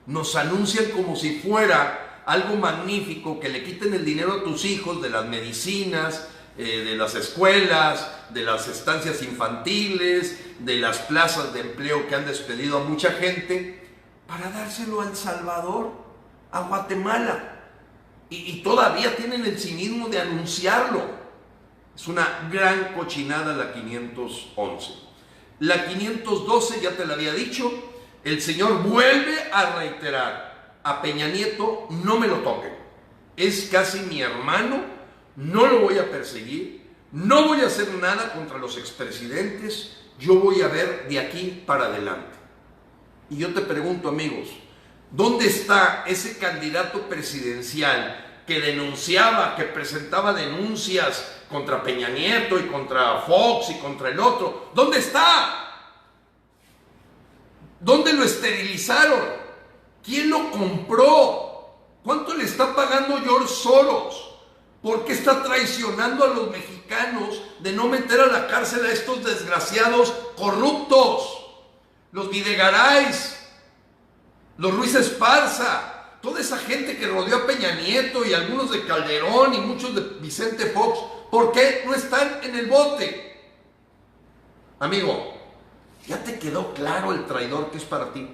Nos anuncian como si fuera algo magnífico, que le quiten el dinero a tus hijos de las medicinas, de las escuelas, de las estancias infantiles, de las plazas de empleo que han despedido a mucha gente, para dárselo a El Salvador, a Guatemala. Y todavía tienen el cinismo de anunciarlo. Es una gran cochinada la 511. La 512, ya te la había dicho, el señor vuelve a reiterar: a Peña Nieto no me lo toquen, es casi mi hermano, no lo voy a perseguir, no voy a hacer nada contra los expresidentes, yo voy a ver de aquí para adelante. Y yo te pregunto, amigos, ¿dónde está ese candidato presidencial que denunciaba, que presentaba denuncias contra Peña Nieto y contra Fox y contra el otro? ¿Dónde está? ¿Dónde lo esterilizaron? ¿Quién lo compró? ¿Cuánto le está pagando George Soros? ¿Por qué está traicionando a los mexicanos de no meter a la cárcel a estos desgraciados corruptos? Los Videgaray, los Ruiz Esparza, toda esa gente que rodeó a Peña Nieto y algunos de Calderón y muchos de Vicente Fox, ¿por qué no están en el bote? Amigo, ¿ya te quedó claro el traidor que es para ti?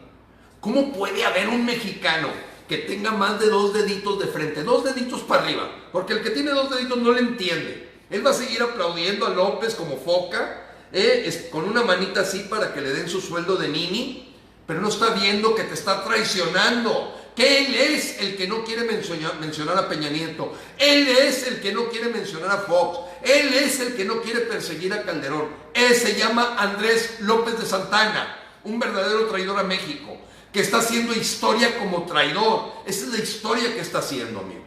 ¿Cómo puede haber un mexicano que tenga más de 2 deditos de frente, 2 deditos para arriba? Porque el que tiene 2 deditos no le entiende. Él va a seguir aplaudiendo a López como foca, con una manita así para que le den su sueldo de nini, pero no está viendo que te está traicionando, que él es el que no quiere mencionar a Peña Nieto, él es el que no quiere mencionar a Fox, él es el que no quiere perseguir a Calderón. Él se llama Andrés López de Santana, un verdadero traidor a México, que está haciendo historia como traidor. Esa es la historia que está haciendo, amigos.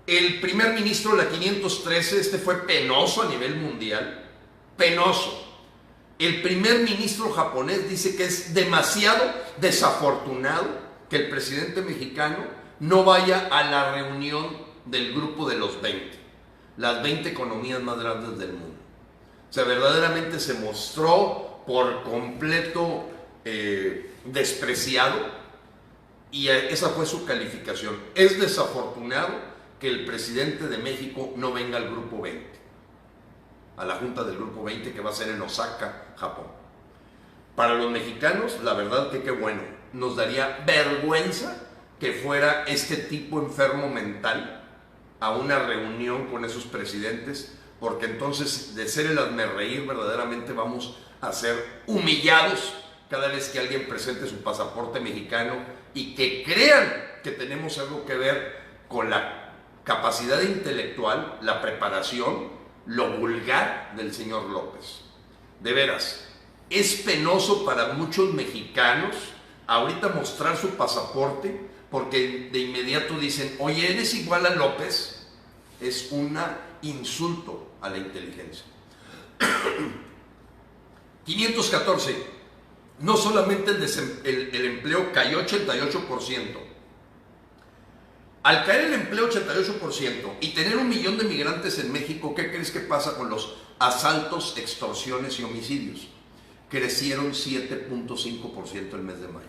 El primer ministro de la 513, este fue penoso a nivel mundial, penoso. El primer ministro japonés dice que es demasiado desafortunado que el presidente mexicano no vaya a la reunión del grupo de los 20, las 20 economías más grandes del mundo. O sea, verdaderamente se mostró por completo despreciado, y esa fue su calificación. Es desafortunado que el presidente de México no venga al grupo 20, a la junta del grupo 20 que va a ser en Osaka, Japón. Para los mexicanos, la verdad que qué bueno. Nos daría vergüenza que fuera este tipo enfermo mental a una reunión con esos presidentes, porque entonces de ser el hazmerreír verdaderamente vamos a ser humillados cada vez que alguien presente su pasaporte mexicano y que crean que tenemos algo que ver con la capacidad intelectual, la preparación, lo vulgar del señor López. De veras, es penoso para muchos mexicanos ahorita mostrar su pasaporte, porque de inmediato dicen, oye, ¿eres igual a López? Es un insulto a la inteligencia. 514. No solamente el empleo cayó 88%. Al caer el empleo 88% y tener 1 millón de migrantes en México, ¿qué crees que pasa con los asaltos, extorsiones y homicidios? Crecieron 7.5% el mes de mayo.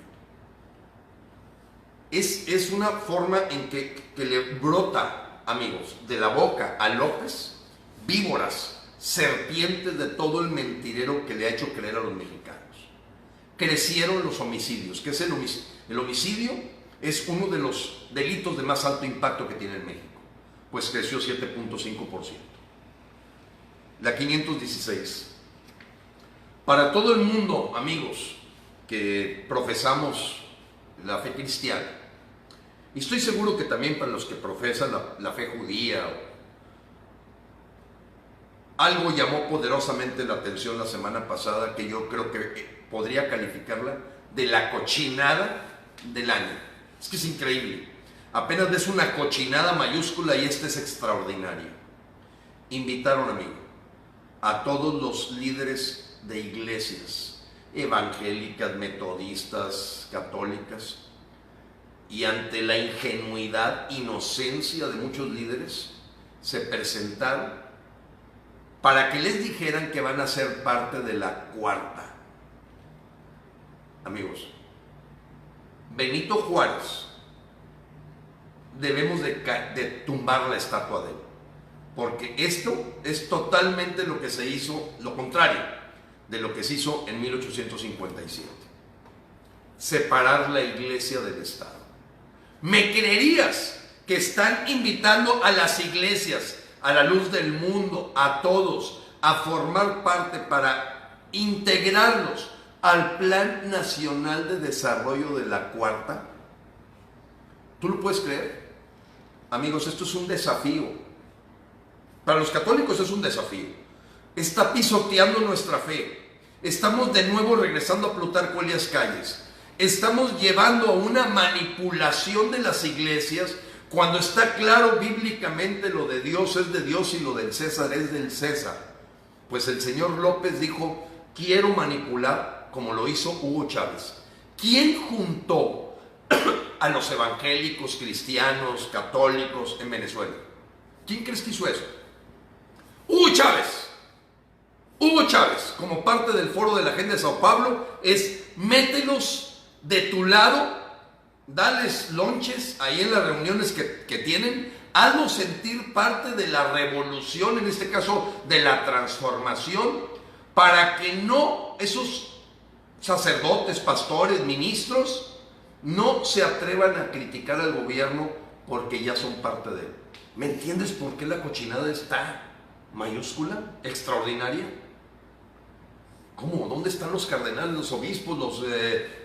Es una forma en que le brota, amigos, de la boca a López, víboras, serpientes de todo el mentirero que le ha hecho creer a los mexicanos. Crecieron los homicidios. ¿Qué es el homicidio? El homicidio es uno de los delitos de más alto impacto que tiene en México, pues creció 7.5%. La 516. Para todo el mundo, amigos, que profesamos la fe cristiana, y estoy seguro que también para los que profesan la fe judía, algo llamó poderosamente la atención la semana pasada que yo creo que podría calificarla de la cochinada del año. Es que es increíble. Apenas ves una cochinada mayúscula y esta es extraordinaria. Invitaron, amigo, a todos los líderes de iglesias evangélicas, metodistas, católicas, y ante la ingenuidad, inocencia de muchos líderes, se presentaron para que les dijeran que van a ser parte de la cuarta. Amigos, Benito Juárez, debemos de tumbar la estatua de él, porque esto es totalmente lo que se hizo, lo contrario de lo que se hizo en 1857, separar la iglesia del Estado. ¿Me creerías que están invitando a las iglesias, a la luz del mundo, a todos, a formar parte para integrarlos al Plan Nacional de Desarrollo de la Cuarta? ¿Tú lo puedes creer? Amigos, esto es un desafío. Para los católicos es un desafío. Está pisoteando nuestra fe. Estamos de nuevo regresando a Plutarco Elías Calles. Estamos llevando a una manipulación de las iglesias cuando está claro bíblicamente lo de Dios es de Dios y lo del César es del César. Pues el señor López dijo, quiero manipular como lo hizo Hugo Chávez. ¿Quién juntó a los evangélicos, cristianos, católicos en Venezuela? ¿Quién crees que hizo eso? Hugo Chávez. Hugo Chávez, como parte del foro de la Agenda de Sao Paulo, es mételos de tu lado, dales lonches ahí en las reuniones que tienen, hazlos sentir parte de la revolución, en este caso de la transformación, para que no esos sacerdotes, pastores, ministros, no se atrevan a criticar al gobierno porque ya son parte de él. ¿Me entiendes por qué la cochinada está mayúscula, extraordinaria? ¿Cómo? ¿Dónde están los cardenales, los obispos, los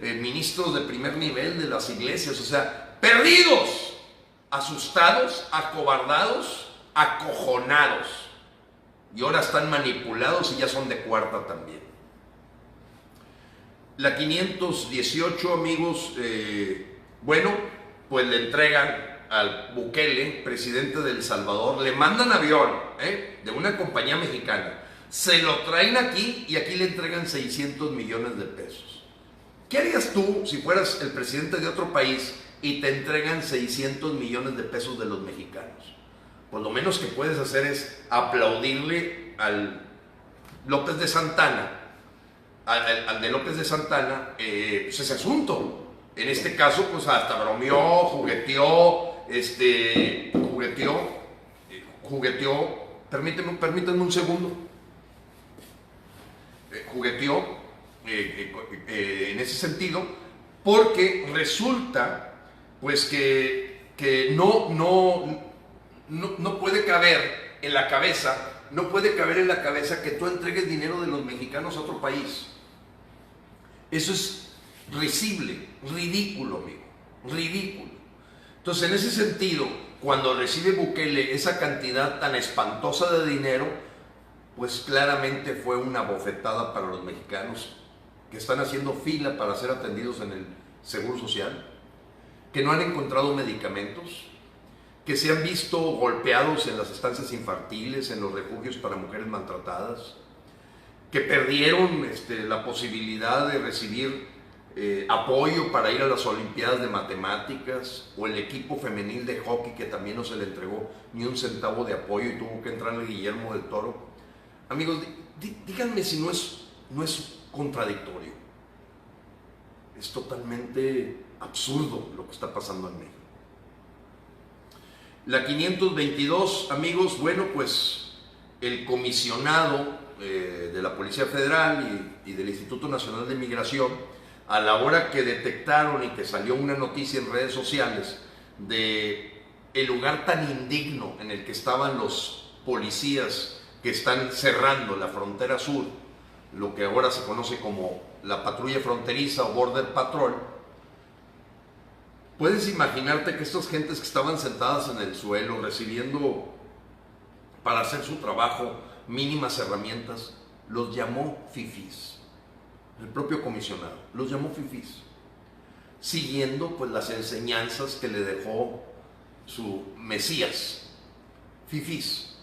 ministros de primer nivel de las iglesias? O sea, perdidos, asustados, acobardados, acojonados. Y ahora están manipulados y ya son de cuarta también. La 518, amigos, bueno, pues le entregan al Bukele, presidente de El Salvador, le mandan avión de una compañía mexicana, se lo traen aquí y aquí le entregan 600 millones de pesos. ¿Qué harías tú si fueras el presidente de otro país y te entregan 600 millones de pesos de los mexicanos? Pues lo menos que puedes hacer es aplaudirle al López de Santana, al de López de Santana, pues ese asunto. En este caso, pues hasta bromeó, jugueteó, permítanme un segundo, jugueteó en ese sentido, porque resulta, pues que no puede caber en la cabeza, que tú entregues dinero de los mexicanos a otro país. Eso es risible, ridículo, amigo, ridículo. Entonces, en ese sentido, cuando recibe Bukele esa cantidad tan espantosa de dinero, pues claramente fue una bofetada para los mexicanos que están haciendo fila para ser atendidos en el Seguro Social, que no han encontrado medicamentos, que se han visto golpeados en las estancias infantiles, en los refugios para mujeres maltratadas, que perdieron la posibilidad de recibir apoyo para ir a las Olimpiadas de Matemáticas, o el equipo femenil de hockey que también no se le entregó ni un centavo de apoyo y tuvo que entrarle Guillermo del Toro. Amigos, díganme si no es contradictorio. Es totalmente absurdo lo que está pasando en México. La 522, amigos, bueno, pues el comisionado de la Policía Federal y del Instituto Nacional de Migración, a la hora que detectaron y que salió una noticia en redes sociales de el lugar tan indigno en el que estaban los policías que están cerrando la frontera sur, lo que ahora se conoce como la patrulla fronteriza o Border Patrol, puedes imaginarte que estas gentes que estaban sentadas en el suelo recibiendo para hacer su trabajo mínimas herramientas, los llamó fifís. El propio comisionado los llamó fifís, siguiendo pues las enseñanzas que le dejó su Mesías. Fifís,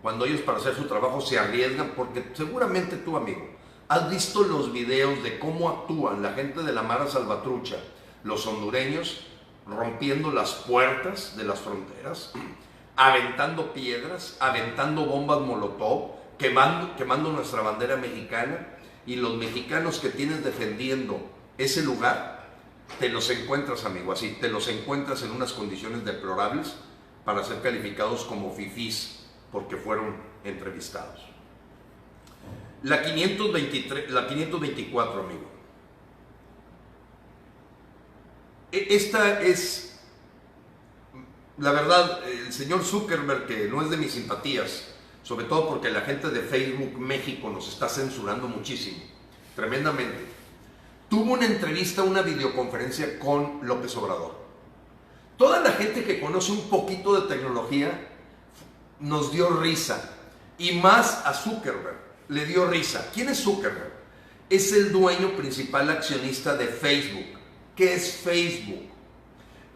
cuando ellos para hacer su trabajo se arriesgan, porque seguramente tú, amigo, has visto los videos de cómo actúan la gente de la Mara Salvatrucha, los hondureños, rompiendo las puertas de las fronteras, aventando piedras, aventando bombas molotov, quemando nuestra bandera mexicana, y los mexicanos que tienes defendiendo ese lugar, te los encuentras, amigo, así, te los encuentras en unas condiciones deplorables para ser calificados como fifís porque fueron entrevistados. La 524, amigo. Esta es, la verdad, el señor Zuckerberg, que no es de mis simpatías, sobre todo porque la gente de Facebook México nos está censurando muchísimo, tremendamente, tuvo una entrevista, una videoconferencia con López Obrador. Toda la gente que conoce un poquito de tecnología nos dio risa, y más a Zuckerberg le dio risa. ¿Quién es Zuckerberg? Es el dueño principal accionista de Facebook. ¿Qué es Facebook?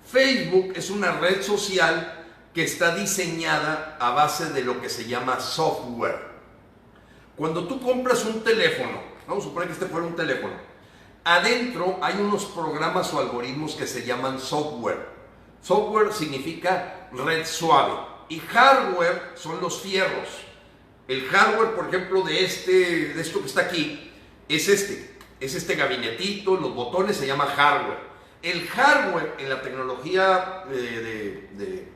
Facebook es una red social que está diseñada a base de lo que se llama software. Cuando tú compras un teléfono, vamos a suponer que este fuera un teléfono, adentro hay unos programas o algoritmos que se llaman software. Software significa red suave y hardware son los fierros. El hardware, por ejemplo, de esto que está aquí, es este gabinetito, los botones se llama hardware. El hardware en la tecnología de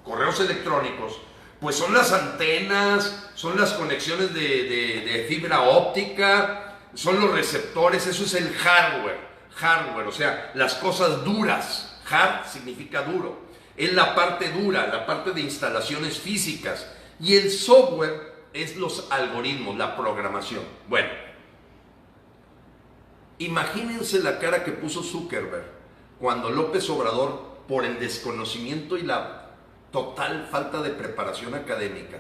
correos electrónicos, pues son las antenas, son las conexiones de fibra óptica, son los receptores, eso es el hardware, o sea, las cosas duras. Hard significa duro, es la parte dura, la parte de instalaciones físicas, y el software es los algoritmos, la programación. Bueno, imagínense la cara que puso Zuckerberg cuando López Obrador, por el desconocimiento y la total falta de preparación académica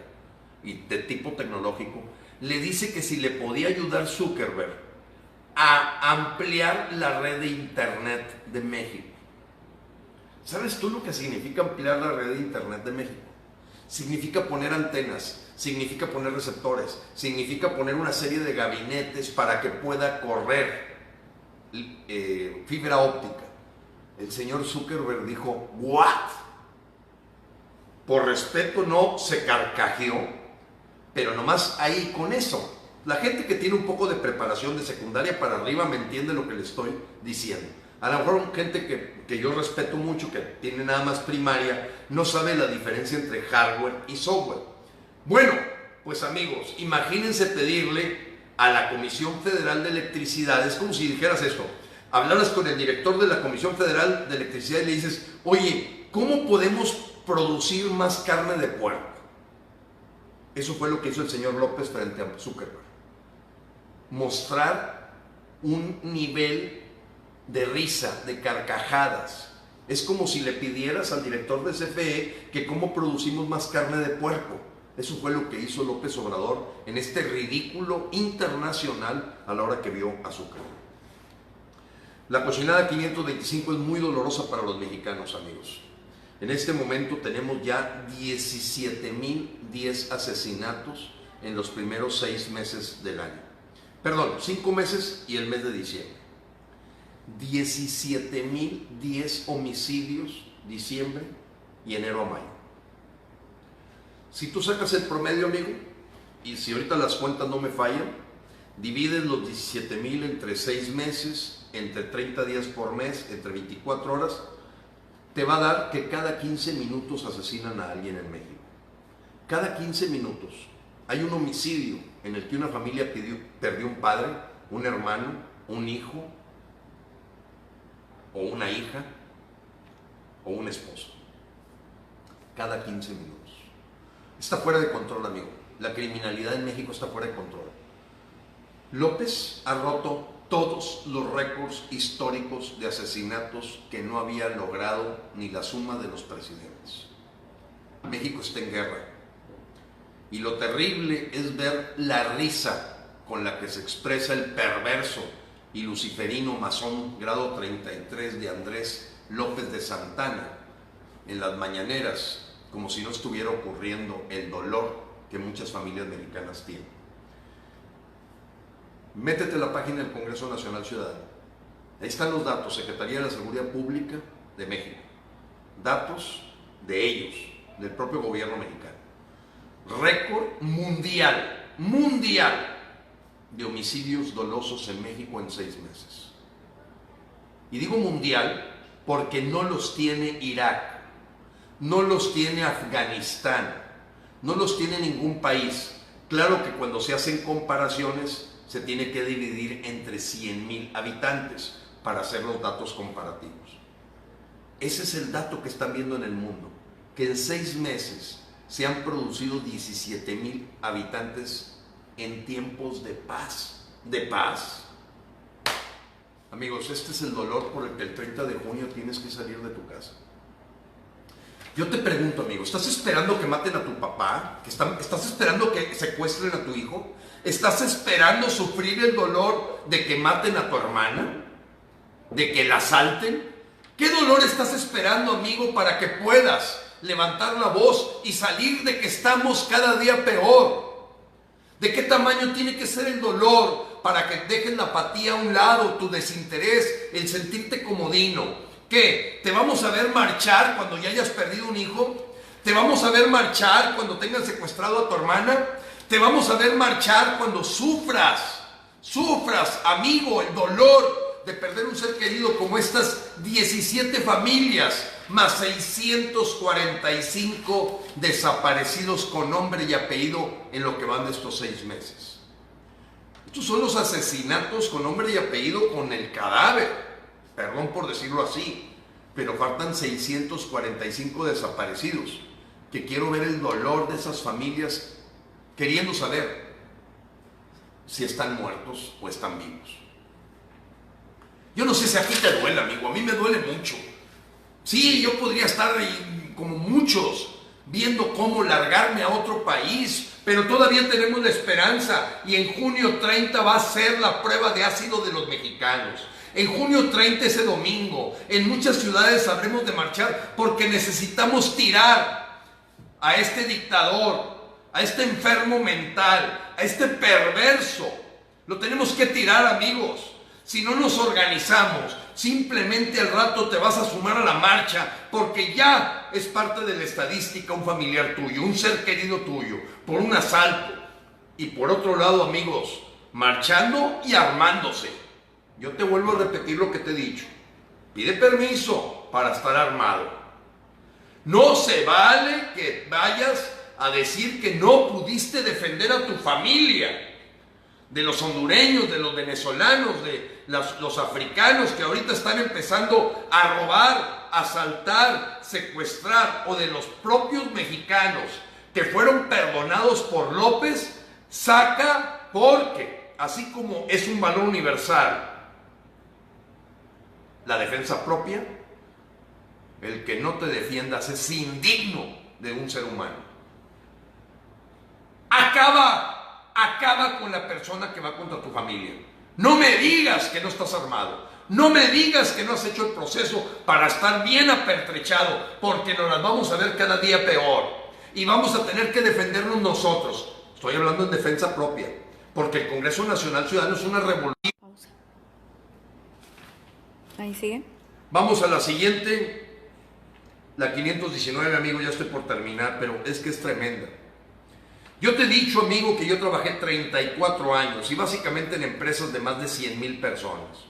y de tipo tecnológico, le dice que si le podía ayudar Zuckerberg a ampliar la red de internet de México. ¿Sabes tú lo que significa ampliar la red de internet de México? Significa poner antenas, significa poner receptores, significa poner una serie de gabinetes para que pueda correr fibra óptica. El señor Zuckerberg dijo, ¿what? Por respeto no, se carcajeó, pero nomás ahí con eso. La gente que tiene un poco de preparación de secundaria para arriba me entiende lo que le estoy diciendo. A lo mejor gente que yo respeto mucho, que tiene nada más primaria, no sabe la diferencia entre hardware y software. Bueno, pues amigos, imagínense pedirle a la Comisión Federal de Electricidad, es como si dijeras esto, hablaras con el director de la Comisión Federal de Electricidad y le dices, oye, ¿cómo podemos producir más carne de puerco? Eso fue lo que hizo el señor López frente a Zuckerberg. Mostrar un nivel de risa, de carcajadas. Es como si le pidieras al director de CFE que cómo producimos más carne de puerco. Eso fue lo que hizo López Obrador en este ridículo internacional a la hora que vio a Zuckerberg. La cochinada 525 es muy dolorosa para los mexicanos, amigos. En este momento tenemos ya 17,010 asesinatos en los primeros 6 meses del año. Perdón, 5 meses y el mes de diciembre. 17,010 homicidios diciembre y enero a mayo. Si tú sacas el promedio, amigo, y si ahorita las cuentas no me fallan, divides los 17,000 entre 6 meses, entre 30 días por mes, entre 24 horas, te va a dar que cada 15 minutos asesinan a alguien en México. Cada 15 minutos hay un homicidio en el que una familia perdió un padre, un hermano, un hijo, o una hija, o un esposo. Cada 15 minutos. Está fuera de control, amigo. La criminalidad en México está fuera de control. López ha roto todos los récords históricos de asesinatos que no había logrado ni la suma de los presidentes. México está en guerra. Y lo terrible es ver la risa con la que se expresa el perverso y luciferino masón grado 33 de Andrés López de Santana en las mañaneras, como si no estuviera ocurriendo el dolor que muchas familias mexicanas tienen. Métete a la página del Congreso Nacional Ciudadano. Ahí están los datos, Secretaría de la Seguridad Pública de México. Datos de ellos, del propio gobierno mexicano. Récord mundial de homicidios dolosos en México en 6 meses. Y digo mundial porque no los tiene Irak, no los tiene Afganistán, no los tiene ningún país. Claro que cuando se hacen comparaciones se tiene que dividir entre 100,000 habitantes para hacer los datos comparativos. Ese es el dato que están viendo en el mundo, que en 6 meses se han producido 17,000 habitantes en tiempos de paz. De paz. Amigos, este es el dolor por el que el 30 de junio tienes que salir de tu casa. Yo te pregunto, amigo, ¿estás esperando que maten a tu papá? ¿Estás esperando que secuestren a tu hijo? ¿Estás esperando sufrir el dolor de que maten a tu hermana? ¿De que la asalten? ¿Qué dolor estás esperando, amigo, para que puedas levantar la voz y salir de que estamos cada día peor? ¿De qué tamaño tiene que ser el dolor para que dejes la apatía a un lado, tu desinterés, el sentirte comodino? ¿Qué? ¿Te vamos a ver marchar cuando ya hayas perdido un hijo? ¿Te vamos a ver marchar cuando tengas secuestrado a tu hermana? ¿Te vamos a ver marchar cuando sufras, amigo, el dolor de perder un ser querido como estas 17 familias, más 645 desaparecidos con nombre y apellido en lo que van de estos 6 meses? Estos son los asesinatos con nombre y apellido, con el cadáver, perdón por decirlo así, pero faltan 645 desaparecidos, que quiero ver el dolor de esas familias queriendo saber si están muertos o están vivos. Yo no sé si a ti te duele, amigo, a mí me duele mucho. Sí, yo podría estar ahí, como muchos, viendo cómo largarme a otro país, pero todavía tenemos la esperanza, y en junio 30 va a ser la prueba de ácido de los mexicanos. En junio 30, ese domingo, en muchas ciudades habremos de marchar porque necesitamos tirar a este dictador, a este enfermo mental, a este perverso. Lo tenemos que tirar, amigos. Si no nos organizamos, simplemente al rato te vas a sumar a la marcha, porque ya es parte de la estadística un familiar tuyo, un ser querido tuyo, por un asalto. Y por otro lado, amigos, marchando y armándose. Yo te vuelvo a repetir lo que te he dicho. Pide permiso para estar armado. No se vale que vayas a decir que no pudiste defender a tu familia, de los hondureños, de los venezolanos, de los africanos que ahorita están empezando a robar, asaltar, secuestrar, o de los propios mexicanos que fueron perdonados por López. Saca, porque así como es un valor universal la defensa propia, el que no te defiendas es indigno de un ser humano. Acaba con la persona que va contra tu familia. No me digas que no estás armado. No me digas que no has hecho el proceso para estar bien apertrechado, porque nos las vamos a ver cada día peor. Y vamos a tener que defendernos nosotros. Estoy hablando en defensa propia, porque el Congreso Nacional Ciudadano es una revolución. Pausa. Ahí sigue. Vamos a la siguiente, la 519, amigo, ya estoy por terminar, pero es que es tremenda. Yo te he dicho, amigo, que yo trabajé 34 años y básicamente en empresas de más de 100,000 personas.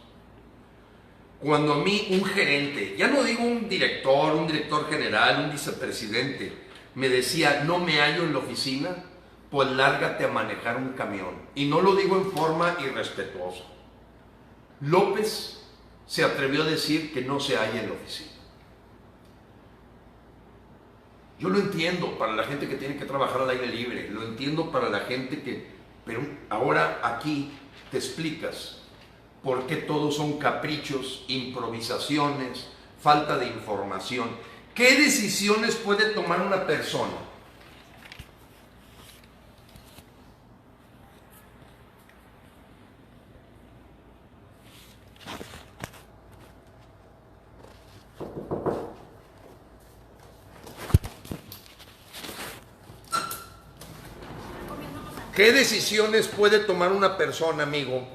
Cuando a mí un gerente, ya no digo un director general, un vicepresidente, me decía, no me hallo en la oficina, pues lárgate a manejar un camión. Y no lo digo en forma irrespetuosa. López se atrevió a decir que no se halla en la oficina. Yo lo entiendo para la gente que tiene que trabajar al aire libre, lo entiendo para la gente que... Pero ahora aquí te explicas por qué todos son caprichos, improvisaciones, falta de información. ¿Qué decisiones puede tomar una persona? ¿Qué decisiones puede tomar una persona, amigo?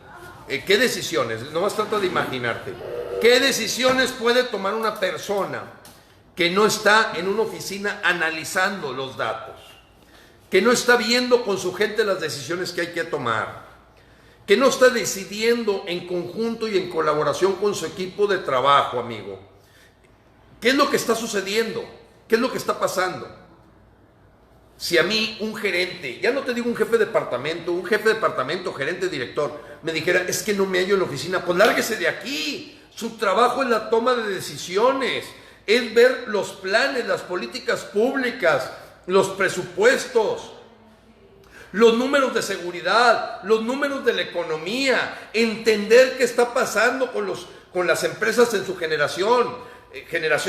¿Qué decisiones? Nomás trata de imaginarte. ¿Qué decisiones puede tomar una persona que no está en una oficina analizando los datos? Que no está viendo con su gente las decisiones que hay que tomar. Que no está decidiendo en conjunto y en colaboración con su equipo de trabajo, amigo. ¿Qué es lo que está sucediendo? ¿Qué es lo que está pasando? Si a mí un gerente, ya no te digo un jefe de departamento, gerente, director, me dijera, es que no me hallo en la oficina, pues lárguese de aquí. Su trabajo es la toma de decisiones, es ver los planes, las políticas públicas, los presupuestos, los números de seguridad, los números de la economía, entender qué está pasando con las empresas en su generación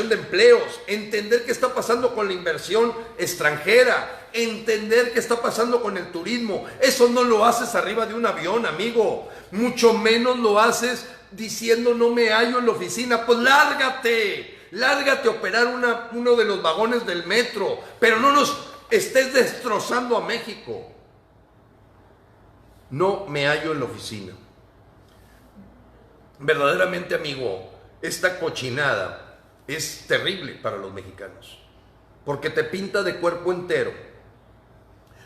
de empleos, entender qué está pasando con la inversión extranjera, entender qué está pasando con el turismo. Eso no lo haces arriba de un avión, amigo, mucho menos lo haces diciendo no me hallo en la oficina. Pues lárgate a operar uno de los vagones del metro, pero no nos estés destrozando a México. No me hallo en la oficina. Verdaderamente, amigo, esta cochinada es terrible para los mexicanos, porque te pinta de cuerpo entero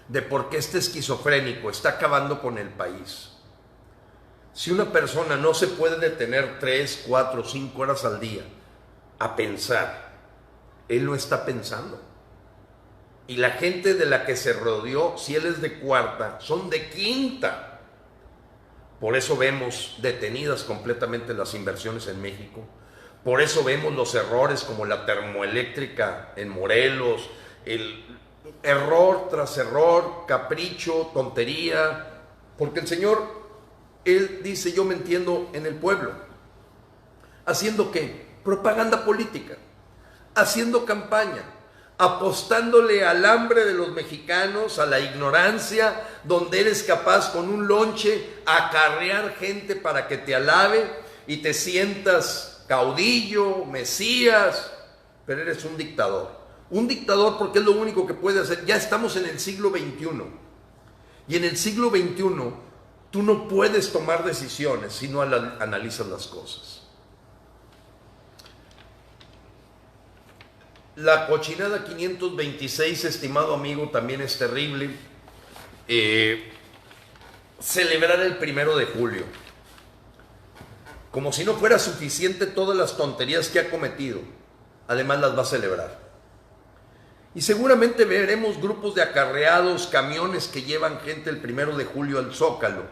de por qué este esquizofrénico está acabando con el país. Si una persona no se puede detener 3, 4, 5 horas al día a pensar, él no está pensando. Y la gente de la que se rodeó, si él es de cuarta, son de quinta. Por eso vemos detenidas completamente las inversiones en México. Por eso vemos los errores como la termoeléctrica en Morelos, el error tras error, capricho, tontería. Porque el Señor, Él dice, yo me entiendo en el pueblo. ¿Haciendo qué? Propaganda política, haciendo campaña, apostándole al hambre de los mexicanos, a la ignorancia, donde eres capaz con un lonche acarrear gente para que te alabe y te sientas caudillo, mesías, pero eres un dictador. Un dictador porque es lo único que puede hacer. Ya estamos en el siglo XXI. Y en el siglo XXI tú no puedes tomar decisiones si no analizas las cosas. La cochinada 526, estimado amigo, también es terrible. Celebrar el 1 de julio. Como si no fuera suficiente todas las tonterías que ha cometido. Además las va a celebrar. Y seguramente veremos grupos de acarreados, camiones que llevan gente el 1 de julio al Zócalo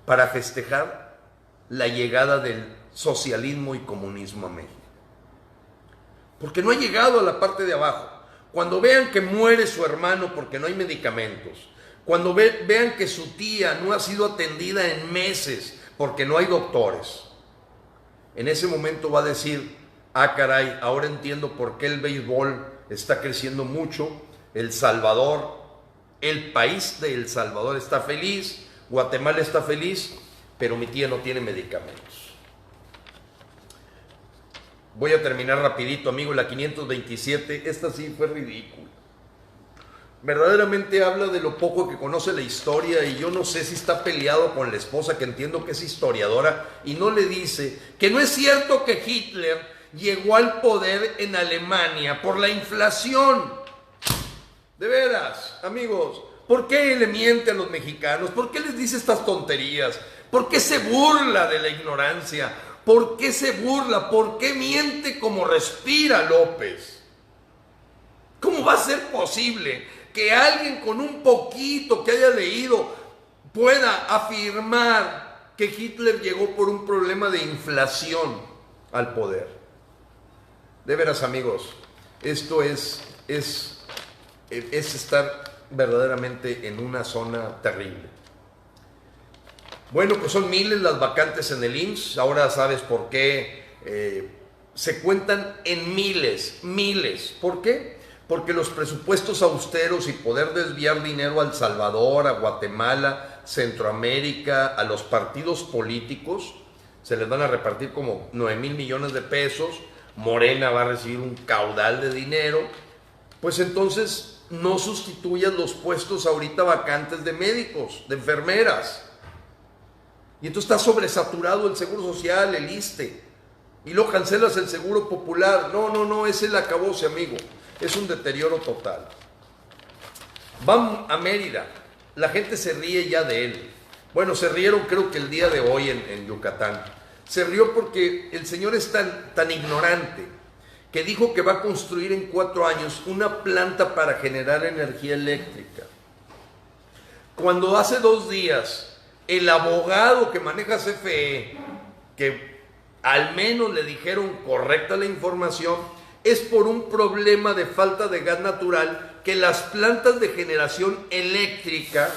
para festejar la llegada del socialismo y comunismo a México. Porque no ha llegado a la parte de abajo. Cuando vean que muere su hermano porque no hay medicamentos, cuando vean que su tía no ha sido atendida en meses porque no hay doctores, en ese momento va a decir, ah caray, ahora entiendo por qué el béisbol está creciendo mucho, El Salvador, el país de El Salvador está feliz, Guatemala está feliz, pero mi tía no tiene medicamentos. Voy a terminar rapidito, amigo, la 527, esta sí fue ridícula. Verdaderamente habla de lo poco que conoce la historia y yo no sé si está peleado con la esposa, que entiendo que es historiadora, y no le dice que no es cierto que Hitler llegó al poder en Alemania por la inflación. De veras, amigos, ¿por qué le miente a los mexicanos? ¿Por qué les dice estas tonterías? ¿Por qué se burla de la ignorancia? ¿Por qué se burla? ¿Por qué miente como respira López? ¿Cómo va a ser posible que alguien con un poquito que haya leído pueda afirmar que Hitler llegó por un problema de inflación al poder? De veras, amigos, esto es estar verdaderamente en una zona terrible. Bueno, pues son miles las vacantes en el IMSS, ahora sabes por qué, se cuentan en miles. ¿Por qué? Porque los presupuestos austeros y poder desviar dinero a El Salvador, a Guatemala, Centroamérica, a los partidos políticos, se les van a repartir como 9,000 millones de pesos, Morena va a recibir un caudal de dinero, pues entonces no sustituyas los puestos ahorita vacantes de médicos, de enfermeras. Y entonces está sobresaturado el Seguro Social, el ISSSTE, y luego cancelas el Seguro Popular. No, es el acabose, amigo. Es un deterioro total. Van a Mérida, la gente se ríe ya de él. Bueno, se rieron creo que el día de hoy en Yucatán. Se rió porque el señor es tan ignorante que dijo que va a construir en 4 años una planta para generar energía eléctrica. Cuando hace 2 días el abogado que maneja CFE, que al menos le dijeron correcta la información, es por un problema de falta de gas natural que las plantas de generación eléctrica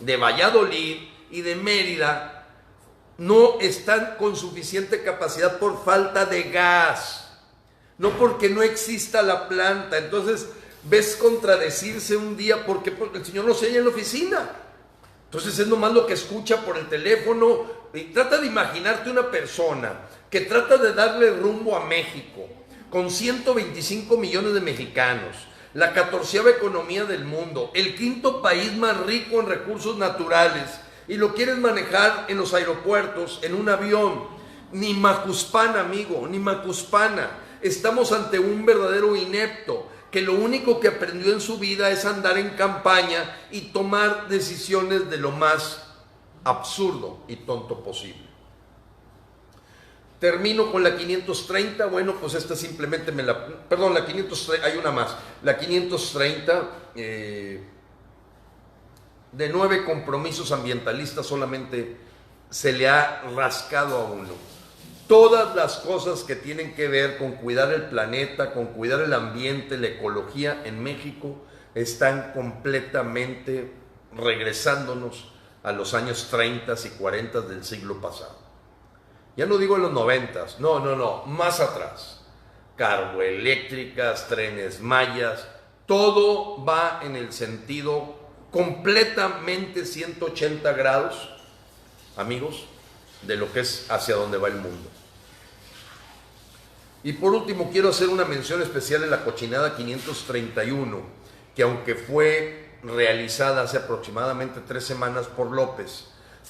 de Valladolid y de Mérida no están con suficiente capacidad por falta de gas, no porque no exista la planta. Entonces ves contradecirse un día porque el señor no se halla en la oficina. Entonces es nomás lo que escucha por el teléfono. Y trata de imaginarte una persona que trata de darle rumbo a México, con 125 millones de mexicanos, la 14ª economía del mundo, el 5º país más rico en recursos naturales, y lo quieres manejar en los aeropuertos, en un avión. Ni Macuspana, amigo, ni Macuspana. Estamos ante un verdadero inepto, que lo único que aprendió en su vida es andar en campaña y tomar decisiones de lo más absurdo y tonto posible. Termino con la 530, bueno, pues esta simplemente perdón, la 530, hay una más. La 530, de 9 compromisos ambientalistas, solamente se le ha rascado a uno. Todas las cosas que tienen que ver con cuidar el planeta, con cuidar el ambiente, la ecología en México, están completamente regresándonos a los años 30 y 40 del siglo pasado. Ya no digo en los 90, no, más atrás. Carboeléctricas, trenes mayas, todo va en el sentido completamente 180 grados, amigos, de lo que es hacia donde va el mundo. Y por último quiero hacer una mención especial en la cochinada 531, que aunque fue realizada hace aproximadamente 3 semanas por López,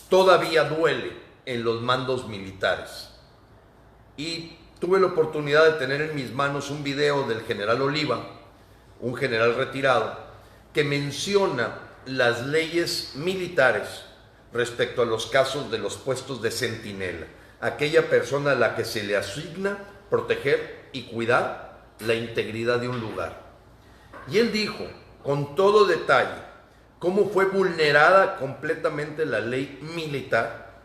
todavía duele en los mandos militares. Y tuve la oportunidad de tener en mis manos un video del general Oliva, un general retirado, que menciona las leyes militares respecto a los casos de los puestos de centinela, aquella persona a la que se le asigna proteger y cuidar la integridad de un lugar. Y él dijo con todo detalle cómo fue vulnerada completamente la ley militar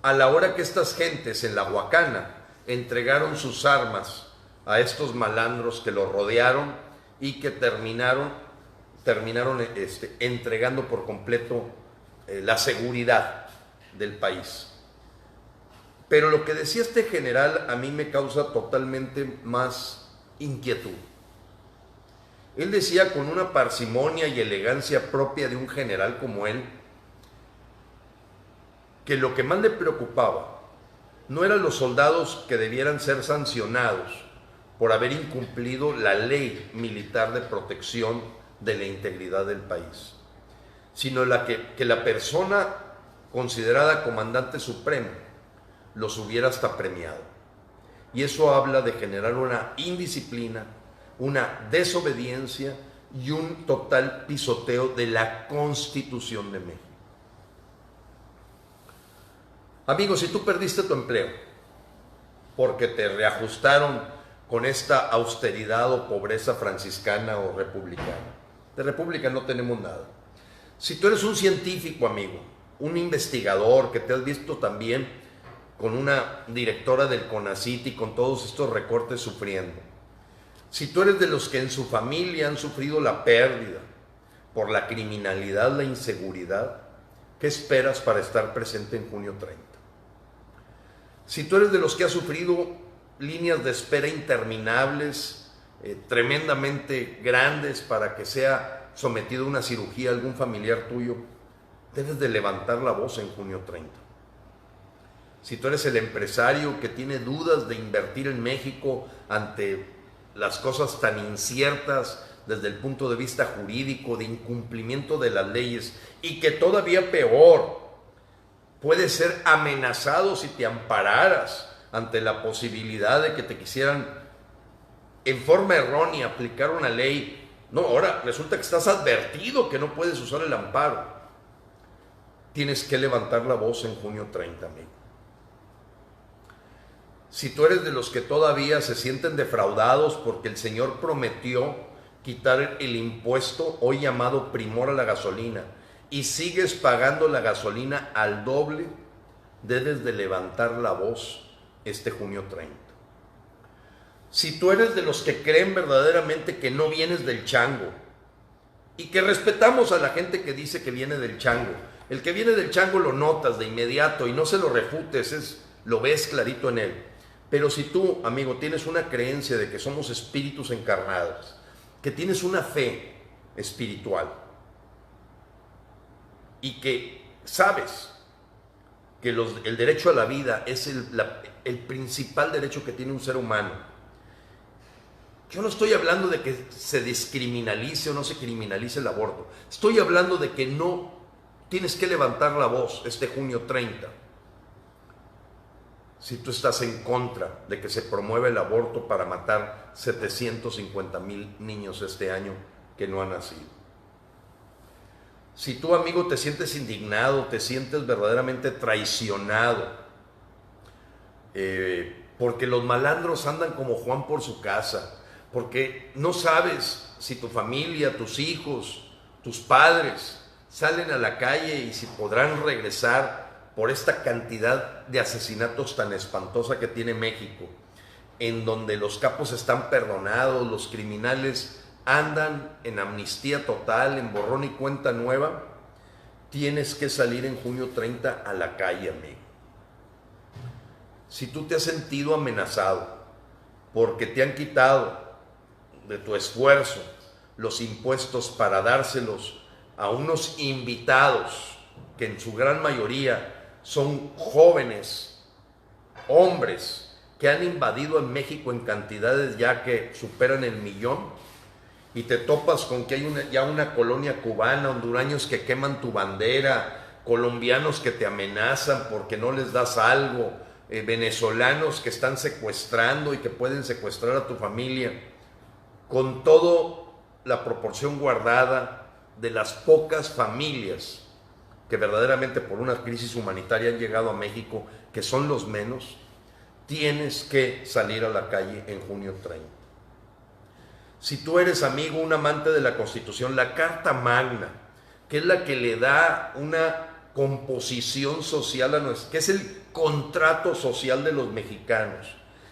a la hora que estas gentes en la Huacana entregaron sus armas a estos malandros que los rodearon y que terminaron entregando por completo la seguridad del país. Pero lo que decía este general a mí me causa totalmente más inquietud. Él decía con una parsimonia y elegancia propia de un general como él, que lo que más le preocupaba no eran los soldados que debieran ser sancionados por haber incumplido la ley militar de protección de la integridad del país, sino que la persona considerada comandante supremo los hubiera hasta premiado. Y eso habla de generar una indisciplina, una desobediencia y un total pisoteo de la Constitución de México. Amigos, si tú perdiste tu empleo porque te reajustaron con esta austeridad o pobreza franciscana o republicana, de república no tenemos nada. Si tú eres un científico, amigo, un investigador que te has visto también con una directora del CONACYT y con todos estos recortes sufriendo, si tú eres de los que en su familia han sufrido la pérdida por la criminalidad, la inseguridad, ¿qué esperas para estar presente en junio 30? Si tú eres de los que ha sufrido líneas de espera interminables, tremendamente grandes para que sea sometido a una cirugía algún familiar tuyo, debes de levantar la voz en junio 30. Si tú eres el empresario que tiene dudas de invertir en México ante las cosas tan inciertas desde el punto de vista jurídico, de incumplimiento de las leyes, y que todavía peor, puede ser amenazado si te ampararas ante la posibilidad de que te quisieran en forma errónea aplicar una ley. No, ahora resulta que estás advertido que no puedes usar el amparo. Tienes que levantar la voz en junio 30, amigo. Si tú eres de los que todavía se sienten defraudados porque el Señor prometió quitar el impuesto hoy llamado primor a la gasolina y sigues pagando la gasolina al doble, debes de levantar la voz este junio 30. Si tú eres de los que creen verdaderamente que no vienes del chango y que respetamos a la gente que dice que viene del chango, el que viene del chango lo notas de inmediato y no se lo refutes, lo ves clarito en él. Pero si tú, amigo, tienes una creencia de que somos espíritus encarnados, que tienes una fe espiritual y que sabes que el derecho a la vida es el principal derecho que tiene un ser humano, yo no estoy hablando de que se descriminalice o no se criminalice el aborto, estoy hablando de que no tienes que levantar la voz este junio 30. Si tú estás en contra de que se promueva el aborto para matar 750,000 niños este año que no han nacido. Si tú, amigo, te sientes indignado, te sientes verdaderamente traicionado, porque los malandros andan como Juan por su casa, porque no sabes si tu familia, tus hijos, tus padres salen a la calle y si podrán regresar por esta cantidad de asesinatos tan espantosa que tiene México, en donde los capos están perdonados, los criminales andan en amnistía total, en borrón y cuenta nueva, tienes que salir en junio 30 a la calle, amigo. Si tú te has sentido amenazado porque te han quitado de tu esfuerzo los impuestos para dárselos a unos invitados que en su gran mayoría son jóvenes, hombres que han invadido en México en cantidades ya que superan el 1,000,000, y te topas con que hay ya una colonia cubana, hondureños que queman tu bandera, colombianos que te amenazan porque no les das algo, venezolanos que están secuestrando y que pueden secuestrar a tu familia, con toda la proporción guardada de las pocas familias que verdaderamente por una crisis humanitaria han llegado a México, que son los menos, tienes que salir a la calle en junio 30. Si tú eres, amigo, un amante de la Constitución, la Carta Magna, que es la que le da una composición social a nuestra, que es el contrato social de los mexicanos,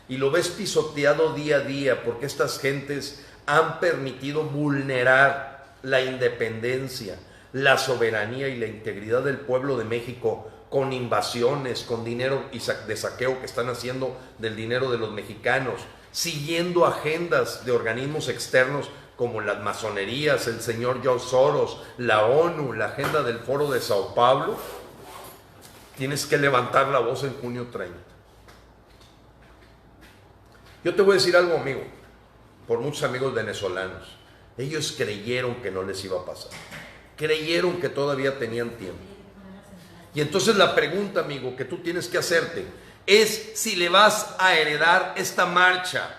y lo ves pisoteado día a día porque estas gentes han permitido vulnerar la independencia, la soberanía y la integridad del pueblo de México con invasiones, con dinero de saqueo que están haciendo del dinero de los mexicanos, siguiendo agendas de organismos externos como las masonerías, el señor George Soros, la ONU, la agenda del Foro de Sao Paulo. Tienes que levantar la voz en junio 30. Yo te voy a decir algo, amigo, por muchos amigos venezolanos. Ellos creyeron que no les iba a pasar. Creyeron que todavía tenían tiempo. Y entonces la pregunta, amigo, que tú tienes que hacerte es si le vas a heredar esta marcha,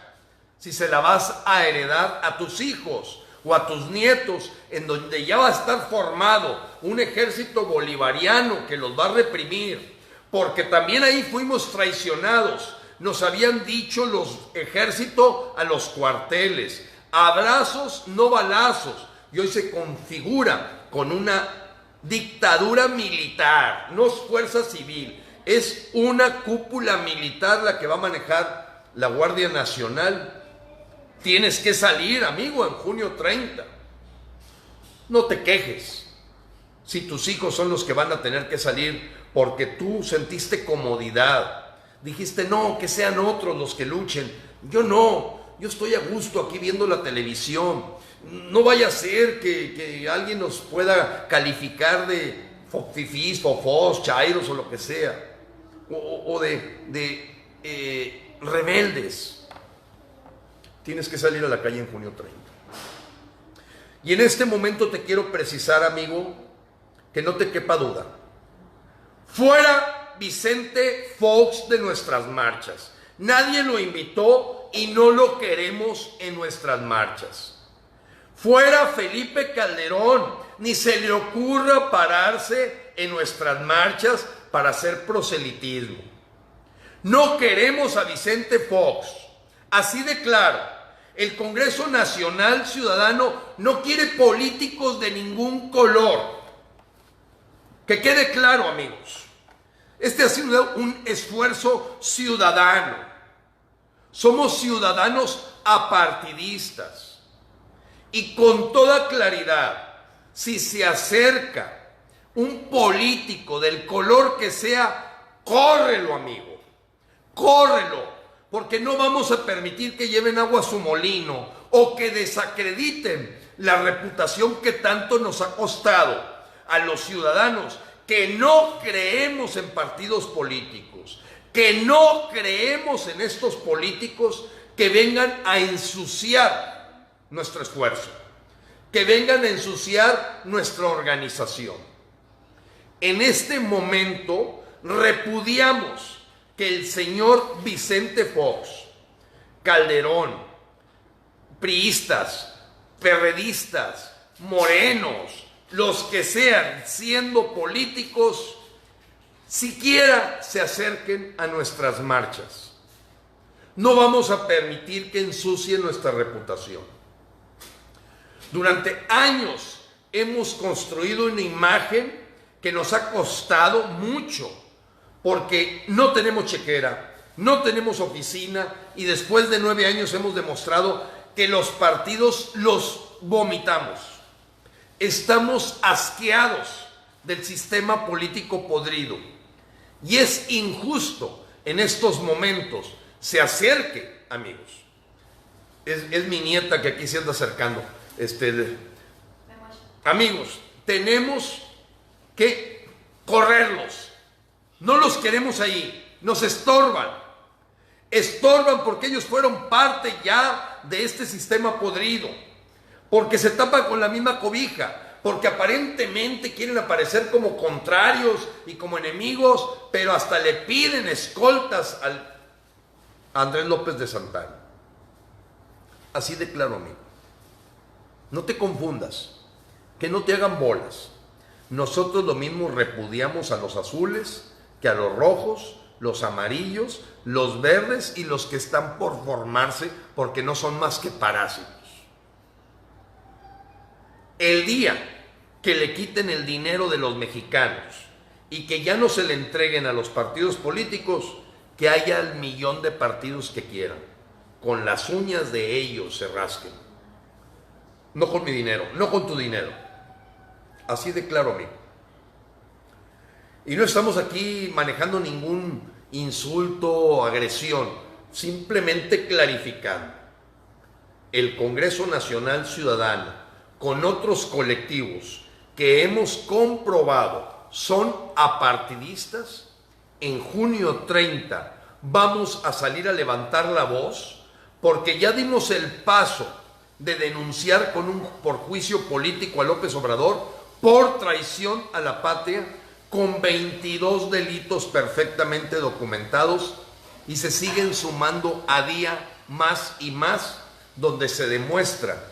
si se la vas a heredar a tus hijos o a tus nietos, en donde ya va a estar formado un ejército bolivariano que los va a reprimir, porque también ahí fuimos traicionados. Nos habían dicho los ejércitos a los cuarteles, abrazos, no balazos, y hoy se configura con una dictadura militar, no es fuerza civil, es una cúpula militar la que va a manejar la Guardia Nacional. Tienes que salir, amigo, en junio 30. No te quejes si tus hijos son los que van a tener que salir porque tú sentiste comodidad. Dijiste, no, que sean otros los que luchen. Yo no, yo estoy a gusto aquí viendo la televisión. No vaya a ser que alguien nos pueda calificar de fifís, fofós, chairos o lo que sea. O de rebeldes. Tienes que salir a la calle en junio 30. Y en este momento te quiero precisar, amigo, que no te quepa duda. Fuera Vicente Fox de nuestras marchas. Nadie lo invitó y no lo queremos en nuestras marchas. Fuera Felipe Calderón. Ni se le ocurra pararse en nuestras marchas para hacer proselitismo. No queremos a Vicente Fox. Así de claro, el Congreso Nacional Ciudadano no quiere políticos de ningún color. Que quede claro, amigos. Este ha sido un esfuerzo ciudadano. Somos ciudadanos apartidistas. Y con toda claridad, si se acerca un político del color que sea, córrelo, amigo. Córrelo. Porque no vamos a permitir que lleven agua a su molino o que desacrediten la reputación que tanto nos ha costado a los ciudadanos que no creemos en partidos políticos, que no creemos en estos políticos que vengan a ensuciar nuestro esfuerzo, que vengan a ensuciar nuestra organización. En este momento repudiamos que el señor Vicente Fox, Calderón, priistas, perredistas, morenos, los que sean, siendo políticos, siquiera se acerquen a nuestras marchas. No vamos a permitir que ensucien nuestra reputación. Durante años hemos construido una imagen que nos ha costado mucho porque no tenemos chequera, no tenemos oficina y después de 9 años hemos demostrado que los partidos los vomitamos. Estamos asqueados del sistema político podrido y es injusto en estos momentos se acerque, amigos. Es mi nieta que aquí se anda acercando. Amigos, tenemos que correrlos. No los queremos ahí, nos estorban. Estorban porque ellos fueron parte ya de este sistema podrido. Porque se tapan con la misma cobija. Porque aparentemente quieren aparecer como contrarios y como enemigos, pero hasta le piden escoltas a Andrés López de Santana. Así de claro, amigo. No te confundas, que no te hagan bolas. Nosotros lo mismo repudiamos a los azules que a los rojos, los amarillos, los verdes y los que están por formarse porque no son más que parásitos. El día que le quiten el dinero de los mexicanos y que ya no se le entreguen a los partidos políticos, que haya el millón de partidos que quieran, con las uñas de ellos se rasquen. No con mi dinero, no con tu dinero. Así de claro, amigo. Y no estamos aquí manejando ningún insulto o agresión, simplemente clarificando. El Congreso Nacional Ciudadano, con otros colectivos que hemos comprobado son apartidistas, en junio 30 vamos a salir a levantar la voz porque ya dimos el paso de denunciar por juicio político a López Obrador por traición a la patria con 22 delitos perfectamente documentados y se siguen sumando a día más y más donde se demuestra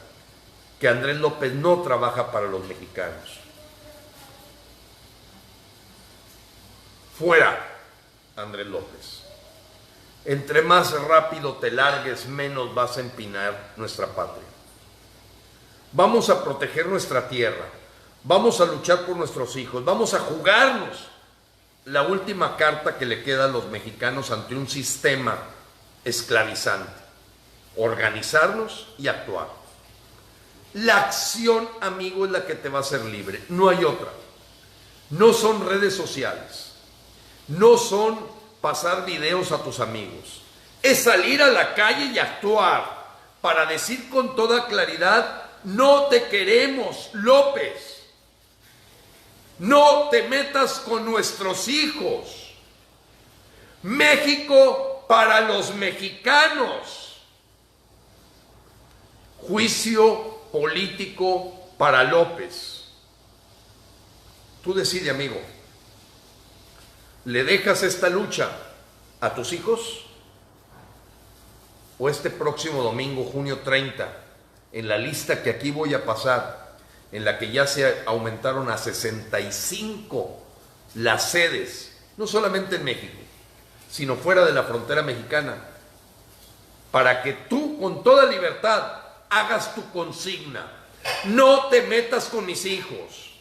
que Andrés López no trabaja para los mexicanos. Fuera, Andrés López. Entre más rápido te largues, menos vas a empinar nuestra patria. Vamos a proteger nuestra tierra, vamos a luchar por nuestros hijos, vamos a jugarnos la última carta que le queda a los mexicanos ante un sistema esclavizante. Organizarnos y actuar. La acción, amigo, es la que te va a hacer libre, no hay otra. No son redes sociales, no son pasar videos a tus amigos, es salir a la calle y actuar para decir con toda claridad: no te queremos, López, no te metas con nuestros hijos. México para los mexicanos. Juicio político para López. Tú decides, amigo. ¿Le dejas esta lucha a tus hijos? ¿O este próximo domingo, junio 30, en la lista que aquí voy a pasar, en la que ya se aumentaron a 65 las sedes, no solamente en México, sino fuera de la frontera mexicana, para que tú con toda libertad hagas tu consigna? No te metas con mis hijos.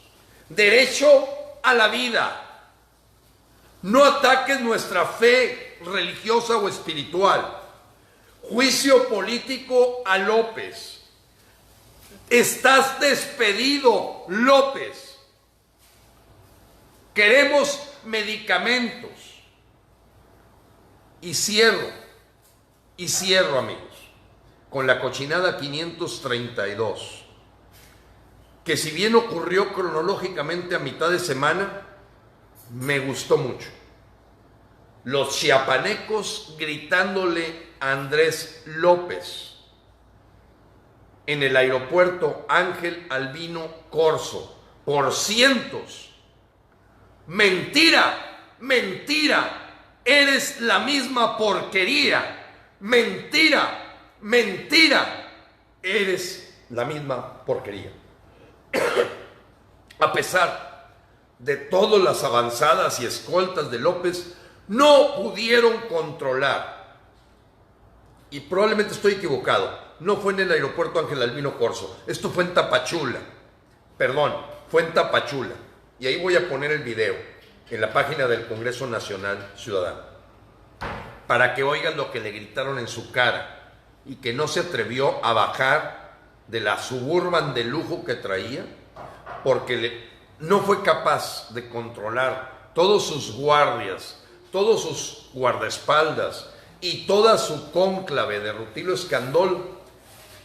Derecho a la vida. No ataques nuestra fe religiosa o espiritual. Juicio político a López. Estás despedido, López. Queremos medicamentos. Y cierro, amigos, con la cochinada 532, que si bien ocurrió cronológicamente a mitad de semana, me gustó mucho. Los chiapanecos gritándole a Andrés López en el aeropuerto Ángel Albino Corzo por cientos. Mentira, mentira, eres la misma porquería. Mentira, mentira, eres la misma porquería. A pesar de todas las avanzadas y escoltas de López, no pudieron controlar, y probablemente estoy equivocado, no fue en el aeropuerto Ángel Albino Corzo, esto fue en Tapachula, fue en Tapachula, y ahí voy a poner el video. en la página del Congreso Nacional Ciudadano, para que oigan lo que le gritaron en su cara y que no se atrevió a bajar de la Suburban de lujo que traía, porque no fue capaz de controlar todos sus guardias, todos sus guardaespaldas y toda su cónclave de Rutilio Escandón,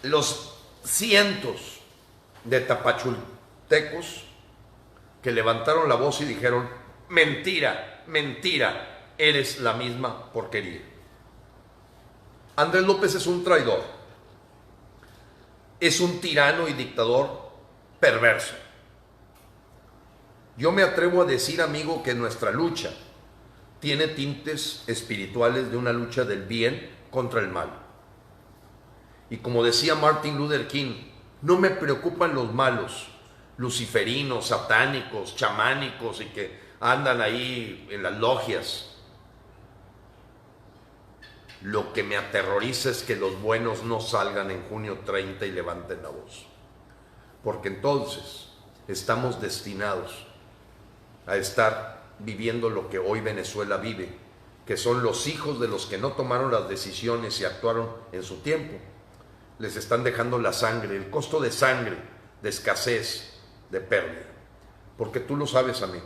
los cientos de tapachultecos que levantaron la voz y dijeron: mentira, mentira, eres la misma porquería. Andrés López es un traidor, es un tirano y dictador perverso. Yo me atrevo a decir, amigo, que nuestra lucha tiene tintes espirituales de una lucha del bien contra el mal. Y como decía Martin Luther King, no me preocupan los malos, luciferinos, satánicos, chamánicos y que andan ahí en las logias. Lo que me aterroriza es que los buenos no salgan en junio 30 y levanten la voz. Porque entonces estamos destinados a estar viviendo lo que hoy Venezuela vive, que son los hijos de los que no tomaron las decisiones y actuaron en su tiempo. Les están dejando la sangre, el costo de sangre, de escasez, de pérdida. Porque tú lo sabes, amigo,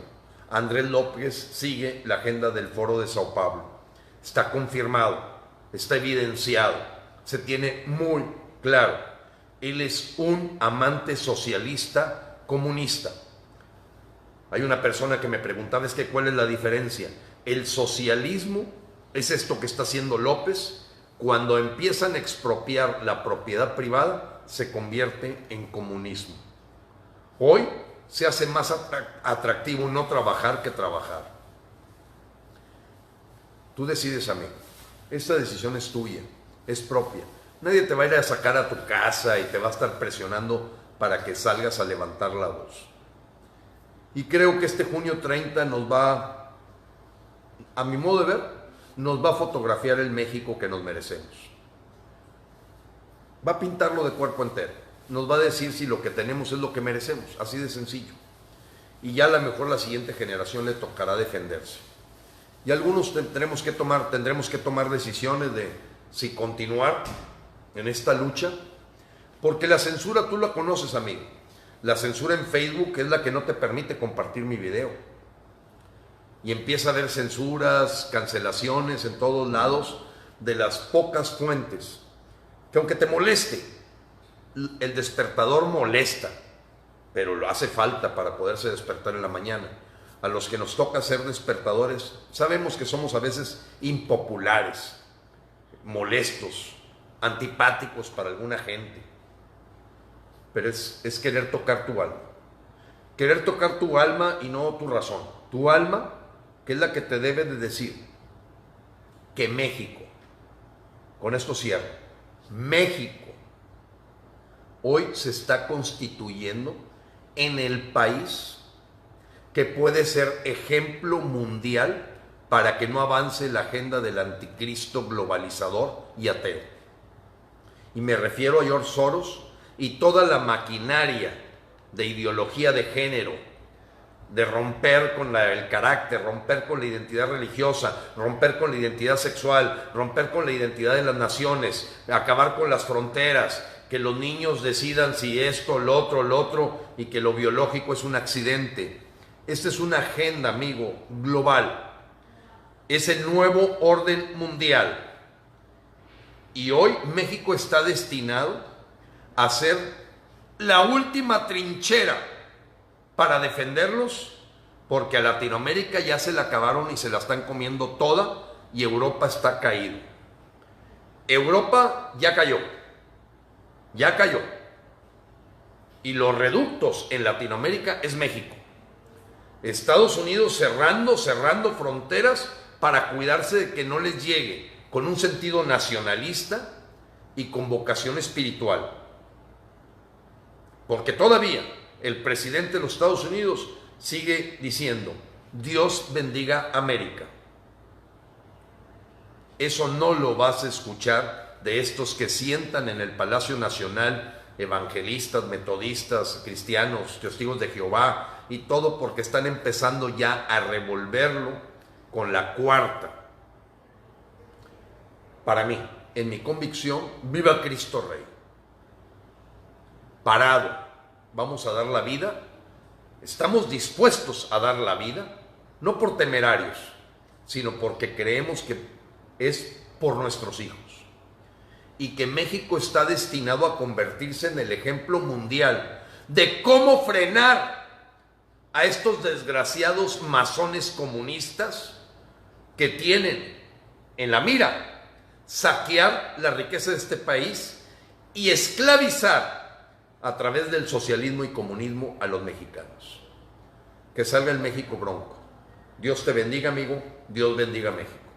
Andrés López sigue la agenda del Foro de Sao Paulo. Está confirmado, está evidenciado, se tiene muy claro. Él es un amante socialista comunista. Hay una persona que me preguntaba, es que ¿cuál es la diferencia? El socialismo es esto que está haciendo López. Cuando empiezan a expropiar la propiedad privada, se convierte en comunismo. Hoy se hace más atractivo no trabajar que trabajar. Tú decides, amigo. Esta decisión es tuya, es propia. Nadie te va a ir a sacar a tu casa y te va a estar presionando para que salgas a levantar la voz. Y creo que este junio 30 nos va, a mi modo de ver, nos va a fotografiar el México que nos merecemos. Va a pintarlo de cuerpo entero. Nos va a decir si lo que tenemos es lo que merecemos, así de sencillo. Y ya a lo mejor la siguiente generación le tocará defenderse. Y algunos tendremos que tomar decisiones de si continuar en esta lucha, porque la censura tú la conoces, amigo. La censura en Facebook es la que no te permite compartir mi video. Y empieza a haber censuras, cancelaciones en todos lados de las pocas fuentes. Que aunque te moleste, el despertador molesta, pero lo hace falta para poderse despertar en la mañana. A los que nos toca ser despertadores, sabemos que somos a veces impopulares, molestos, antipáticos para alguna gente. Pero es querer tocar tu alma. Querer tocar tu alma y no tu razón. Tu alma, que es la que te debe de decir que México, con esto cierro, México hoy se está constituyendo en el país que puede ser ejemplo mundial para que no avance la agenda del anticristo globalizador y ateo. Y me refiero a George Soros y toda la maquinaria de ideología de género, de romper con el carácter, romper con la identidad religiosa, romper con la identidad sexual, romper con la identidad de las naciones, acabar con las fronteras, que los niños decidan si esto, lo otro, y que lo biológico es un accidente. Esta es una agenda, amigo, global. Es el nuevo orden mundial. Y hoy México está destinado a ser la última trinchera para defenderlos, porque a Latinoamérica ya se la acabaron y se la están comiendo toda, y Europa está caído. Europa ya cayó. Y los reductos en Latinoamérica es México. Estados Unidos cerrando fronteras para cuidarse de que no les llegue, con un sentido nacionalista y con vocación espiritual. Porque todavía el presidente de los Estados Unidos sigue diciendo: Dios bendiga América. Eso no lo vas a escuchar de estos que sientan en el Palacio Nacional evangelistas, metodistas, cristianos, testigos de Jehová y todo porque están empezando ya a revolverlo con la cuarta. Para mí, en mi convicción, viva Cristo Rey. Parado, vamos a dar la vida, estamos dispuestos a dar la vida, no por temerarios, sino porque creemos que es por nuestros hijos. Y que México está destinado a convertirse en el ejemplo mundial de cómo frenar a estos desgraciados masones comunistas que tienen en la mira saquear la riqueza de este país y esclavizar a través del socialismo y comunismo a los mexicanos. Que salga el México bronco. Dios te bendiga, amigo. Dios bendiga a México.